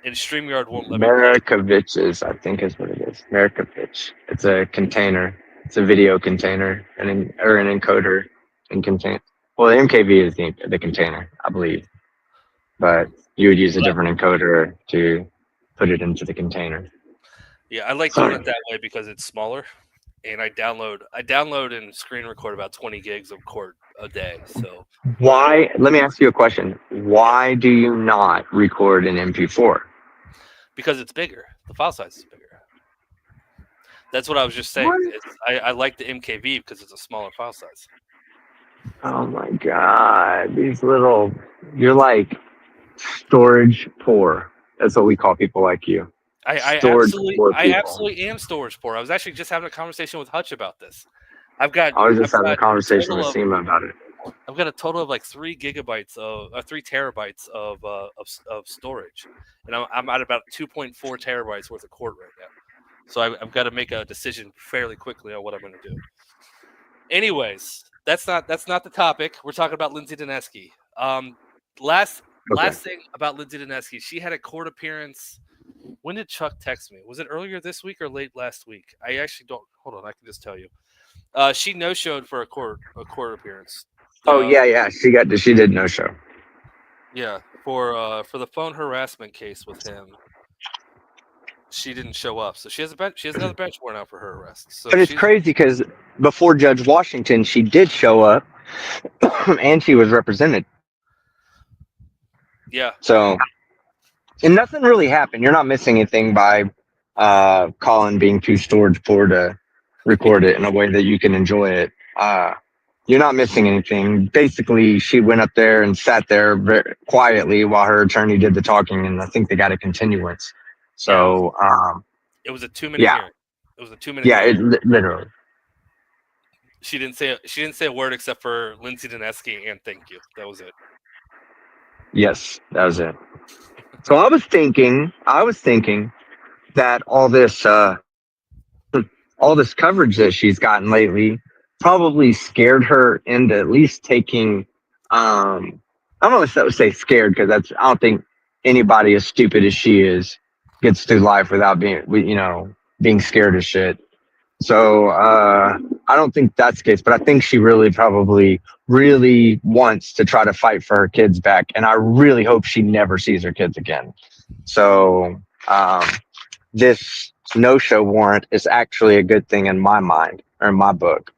And StreamYard won't let me. Marikovich's, I think is what it is. Marikovich. It's a container. It's a video container or an encoder and contain. Well, the MKV is the container, I believe. But you would use a different encoder to put it into the container. Yeah, I like doing it that way because it's smaller, and I download and screen record about 20 gigs of court a day. So why? Let me ask you a question. Why do you not record an MP4? Because it's bigger. The file size is bigger. That's what I was just saying. I like the MKV because it's a smaller file size. Oh my god, you're like storage poor. That's what we call people like you. I absolutely am storage poor. I was actually just having a conversation with Hutch about this. I was just having a conversation with Seema about it. I've got a total of like 3 terabytes of storage, and I'm at about 2.4 terabytes worth of court right now. So I've got to make a decision fairly quickly on what I'm going to do. Anyways, that's not the topic. We're talking about Lindsay Dineski. Last thing about Lindsay Dineski, she had a court appearance. When did Chuck text me? Was it earlier this week or late last week? I actually don't. Hold on, I can just tell you. She no-showed for a court appearance. She did no show. Yeah, for the phone harassment case with him, she didn't show up. So she has another bench warrant out for her arrest. So But it's crazy because before Judge Washington, she did show up, and she was represented. Yeah. So, and nothing really happened. You're not missing anything by Colin being too storage poor to record it in a way that you can enjoy it. You're not missing anything. Basically, she went up there and sat there very quietly while her attorney did the talking, and I think they got a continuance. So, it was a 2-minute hearing. It was a 2-minute. Yeah, hearing. Literally. She didn't say a word except for Lindsay Dineski and thank you. That was it. Yes, that was it. So I was thinking that all this coverage that she's gotten lately probably scared her into at least taking. I don't know if that would say scared because I don't think anybody as stupid as she is gets through life without being scared of shit. So I don't think that's the case, but I think she probably wants to try to fight for her kids back, and I really hope she never sees her kids again. So this no-show warrant is actually a good thing in my mind, or in my book,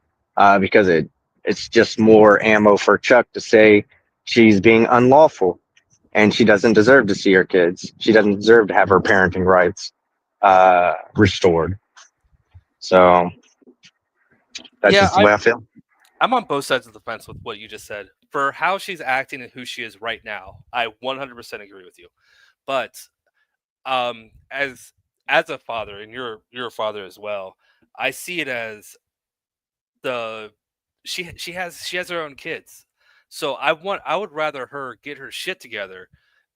because it's just more ammo for Chuck to say she's being unlawful, and she doesn't deserve to see her kids. She doesn't deserve to have her parenting rights restored. So that's just the way I feel. I'm on both sides of the fence with what you just said. For how she's acting and who she is right now, I 100% agree with you. But as a father, and you're a father as well, I see it as she has her own kids. So I would rather her get her shit together,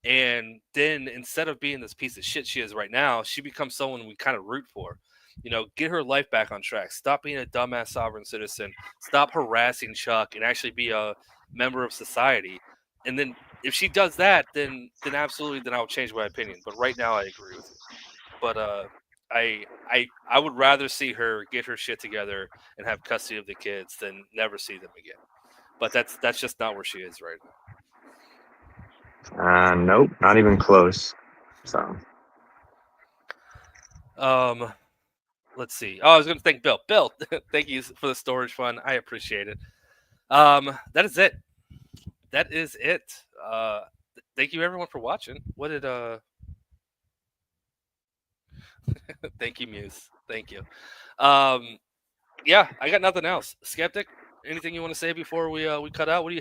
and then instead of being this piece of shit she is right now, she becomes someone we kind of root for. Get her life back on track. Stop being a dumbass sovereign citizen. Stop harassing Chuck and actually be a member of society. And then if she does that, then absolutely, then I'll change my opinion. But right now, I agree with you. But I would rather see her get her shit together and have custody of the kids than never see them again. But that's just not where she is right now. Nope, not even close. So. Let's see. Oh, I was going to thank Bill. Bill, thank you for the storage fund. I appreciate it. That is it. Thank you everyone for watching. What did Thank you, Muse. Thank you. Yeah, I got nothing else. Skeptic, anything you want to say before we cut out? What do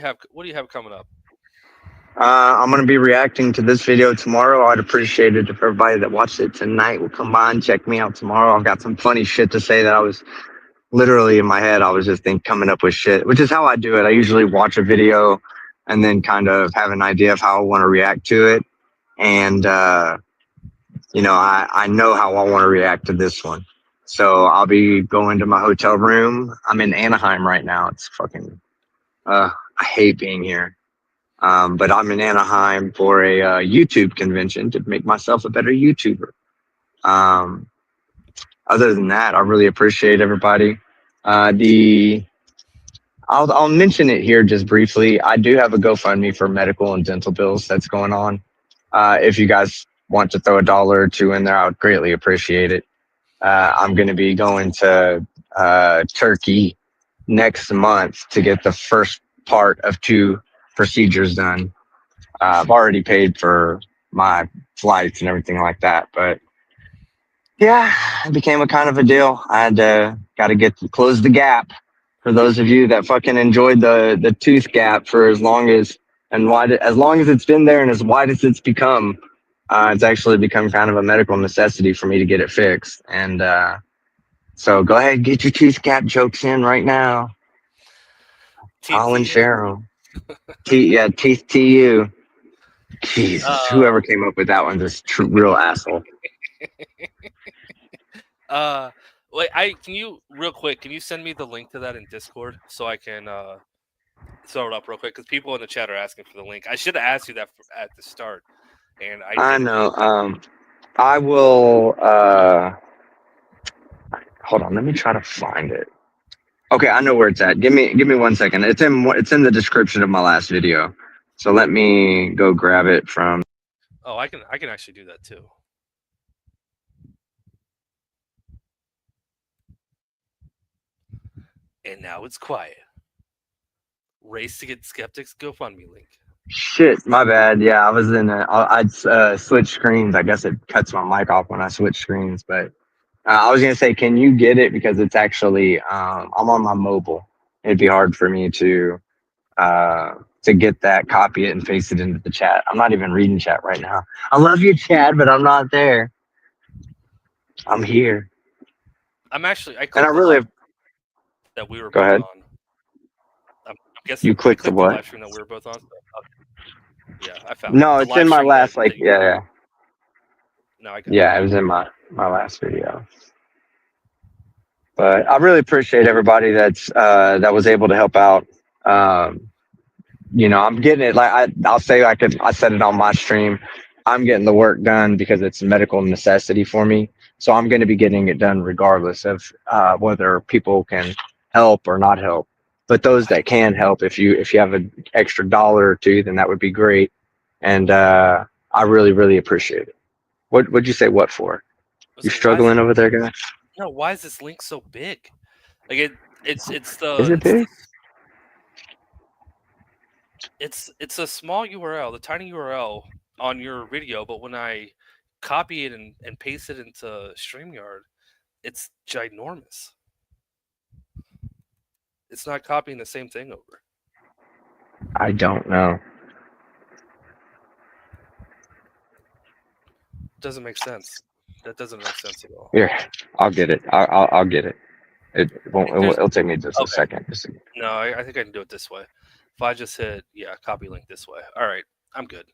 you have coming up? I'm going to be reacting to this video tomorrow. I'd appreciate it if everybody that watched it tonight will come by and check me out tomorrow. I've got some funny shit to say that I was literally in my head. I was just coming up with shit, which is how I do it. I usually watch a video and then kind of have an idea of how I want to react to it. And, I know how I want to react to this one. So I'll be going to my hotel room. I'm in Anaheim right now. It's fucking, I hate being here. But I'm in Anaheim for a YouTube convention to make myself a better YouTuber. Other than that, I really appreciate everybody. I'll mention it here just briefly. I do have a GoFundMe for medical and dental bills that's going on. If you guys want to throw $1 or $2 in there, I would greatly appreciate it. I'm going to be going to Turkey next month to get the first part of 2 procedures done. I've already paid for my flights and everything like that, but yeah, it became a kind of a deal. I had got to close the gap. For those of you that fucking enjoyed the tooth gap for as long as it's been there and as wide as it's become, it's actually become kind of a medical necessity for me to get it fixed. And so go ahead and get your tooth gap jokes in right now. Colin TCU. Cheryl. Teeth to you. Jesus, whoever came up with that one's a real asshole. Wait, can you real quick? Can you send me the link to that in Discord so I can throw it up real quick? Because people in the chat are asking for the link. I should have asked you that at the start, and I didn't. know. I will. Hold on. Let me try to find it. Okay, I know where it's at. Give me 1 second. It's in the description of my last video. So let me go grab it from. Oh, I can actually do that too. And now it's quiet. Race to get Skeptic's GoFundMe link. Shit, my bad. Yeah, I was in. I'd switch screens. I guess it cuts my mic off when I switch screens. But I was gonna say, can you get it because it's actually I'm on my mobile. It'd be hard for me to get that, copy it, and paste it into the chat. I'm not even reading chat right now. I love you, Chad, but I'm not there. I'm here. I'm actually. I And clicked I the really. live that we were Go both ahead. on. I'm guessing You clicked I the clicked the what? live stream that we were both on. Yeah, I found it. No, The it's live in my stream last that you, yeah. No, I got it. Yeah, it was in my last video. But I really appreciate everybody that was able to help out. I'm getting it. Like I'll say, I said it on my stream. I'm getting the work done because it's a medical necessity for me. So I'm going to be getting it done regardless of whether people can help or not help. But those that can help, if you have an extra dollar or two, then that would be great. And I really, really appreciate it. Would you say what for? You struggling over there, guy? No, why is this link so big? Like it's the Is it big? it's a small URL, the tiny URL on your video, but when I copy it and paste it into StreamYard, it's ginormous. It's not copying the same thing over. I don't know. Doesn't make sense. That doesn't make sense at all. Here, I'll get it. I'll get it. It won't. It'll take me just a second. No, I think I can do it this way. If I just hit copy link this way. All right, I'm good.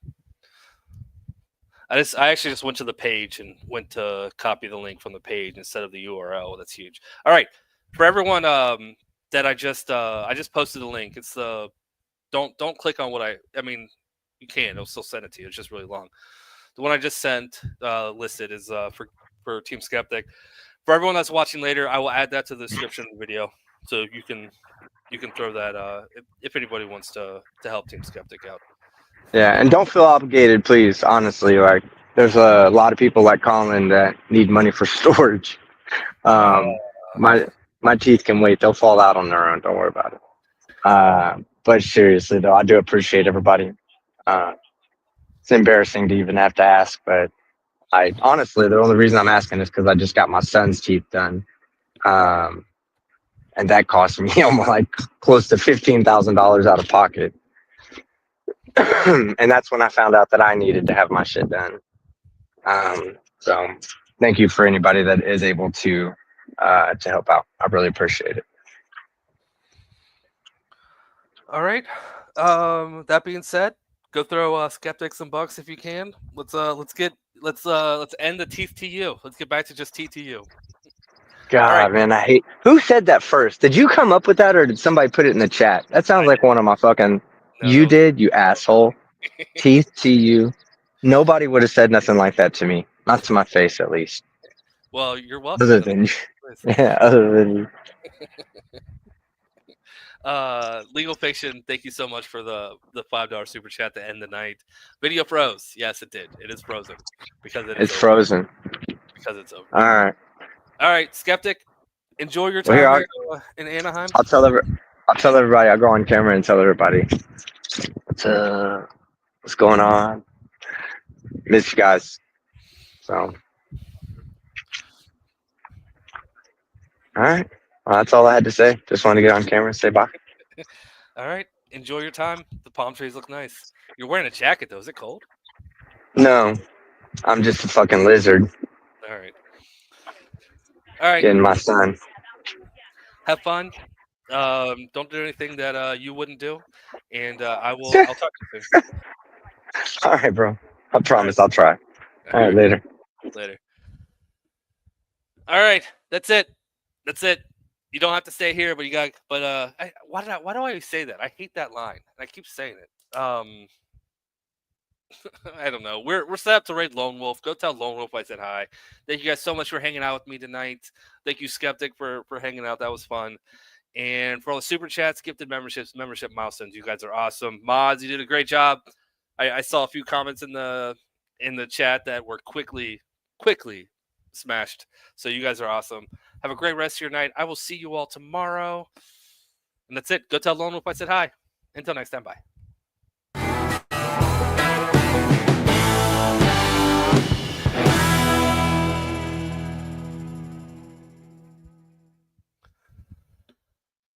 I actually just went to the page and went to copy the link from the page instead of the URL. That's huge. All right, for everyone that I just posted the link. It's the don't click on what I mean. You can. It'll still send it to you. It's just really long. The one I just sent listed is for Team Skeptic. For everyone that's watching later, I will add that to the description of the video, so you can throw that if anybody wants to help Team Skeptic out. Yeah, and don't feel obligated, please. Honestly, like there's a lot of people like Colin that need money for storage. My teeth can wait; they'll fall out on their own. Don't worry about it. But seriously, though, I do appreciate everybody. It's embarrassing to even have to ask, but I honestly, the only reason I'm asking is because I just got my son's teeth done, and that cost me almost like close to $15,000 out of pocket. And that's when I found out that I needed to have my shit done. So thank you for anybody that is able to help out. I really appreciate it. All right. That being said, go throw Skeptic some bucks if you can. Let's end the teeth to you. Let's get back to just teeth to you. God, man, I hate. Who said that first? Did you come up with that, or did somebody put it in the chat? That sounds like one of my fucking. No, you did, you asshole. Teeth to you. Nobody would have said nothing like that to me. Not to my face, at least. Well, you're welcome. Other than you. Legal Fiction, thank you so much for the $5 super chat to end the night. Video froze. Yes, it did. It is frozen because it's frozen. Because it's over. All right, Skeptic. Enjoy your time here in Anaheim. I'll tell everybody. I'll go on camera and tell everybody what's going on. Miss you guys. So, all right. Well, that's all I had to say. Just wanted to get on camera and say bye. All right. Enjoy your time. The palm trees look nice. You're wearing a jacket, though. Is it cold? No. I'm just a fucking lizard. All right. All right. Getting my sun. Have fun. Don't do anything that you wouldn't do, and I'll talk to you soon. All right, bro. I promise I'll try. All right, later. Later. All right, that's it. That's it. You don't have to stay here, but you got. But why do I always say that? I hate that line. I keep saying it. I don't know. We're set up to raid Lone Wolf. Go tell Lone Wolf I said hi. Thank you guys so much for hanging out with me tonight. Thank you, Skeptic, for hanging out. That was fun. And for all the super chats, gifted memberships, membership milestones, you guys are awesome. Mods, you did a great job. I saw a few comments in the chat that were quickly smashed. So you guys are awesome. Have a great rest of your night. I will see you all tomorrow. And that's it. Go tell Lone Wolf I said hi. Until next time, bye.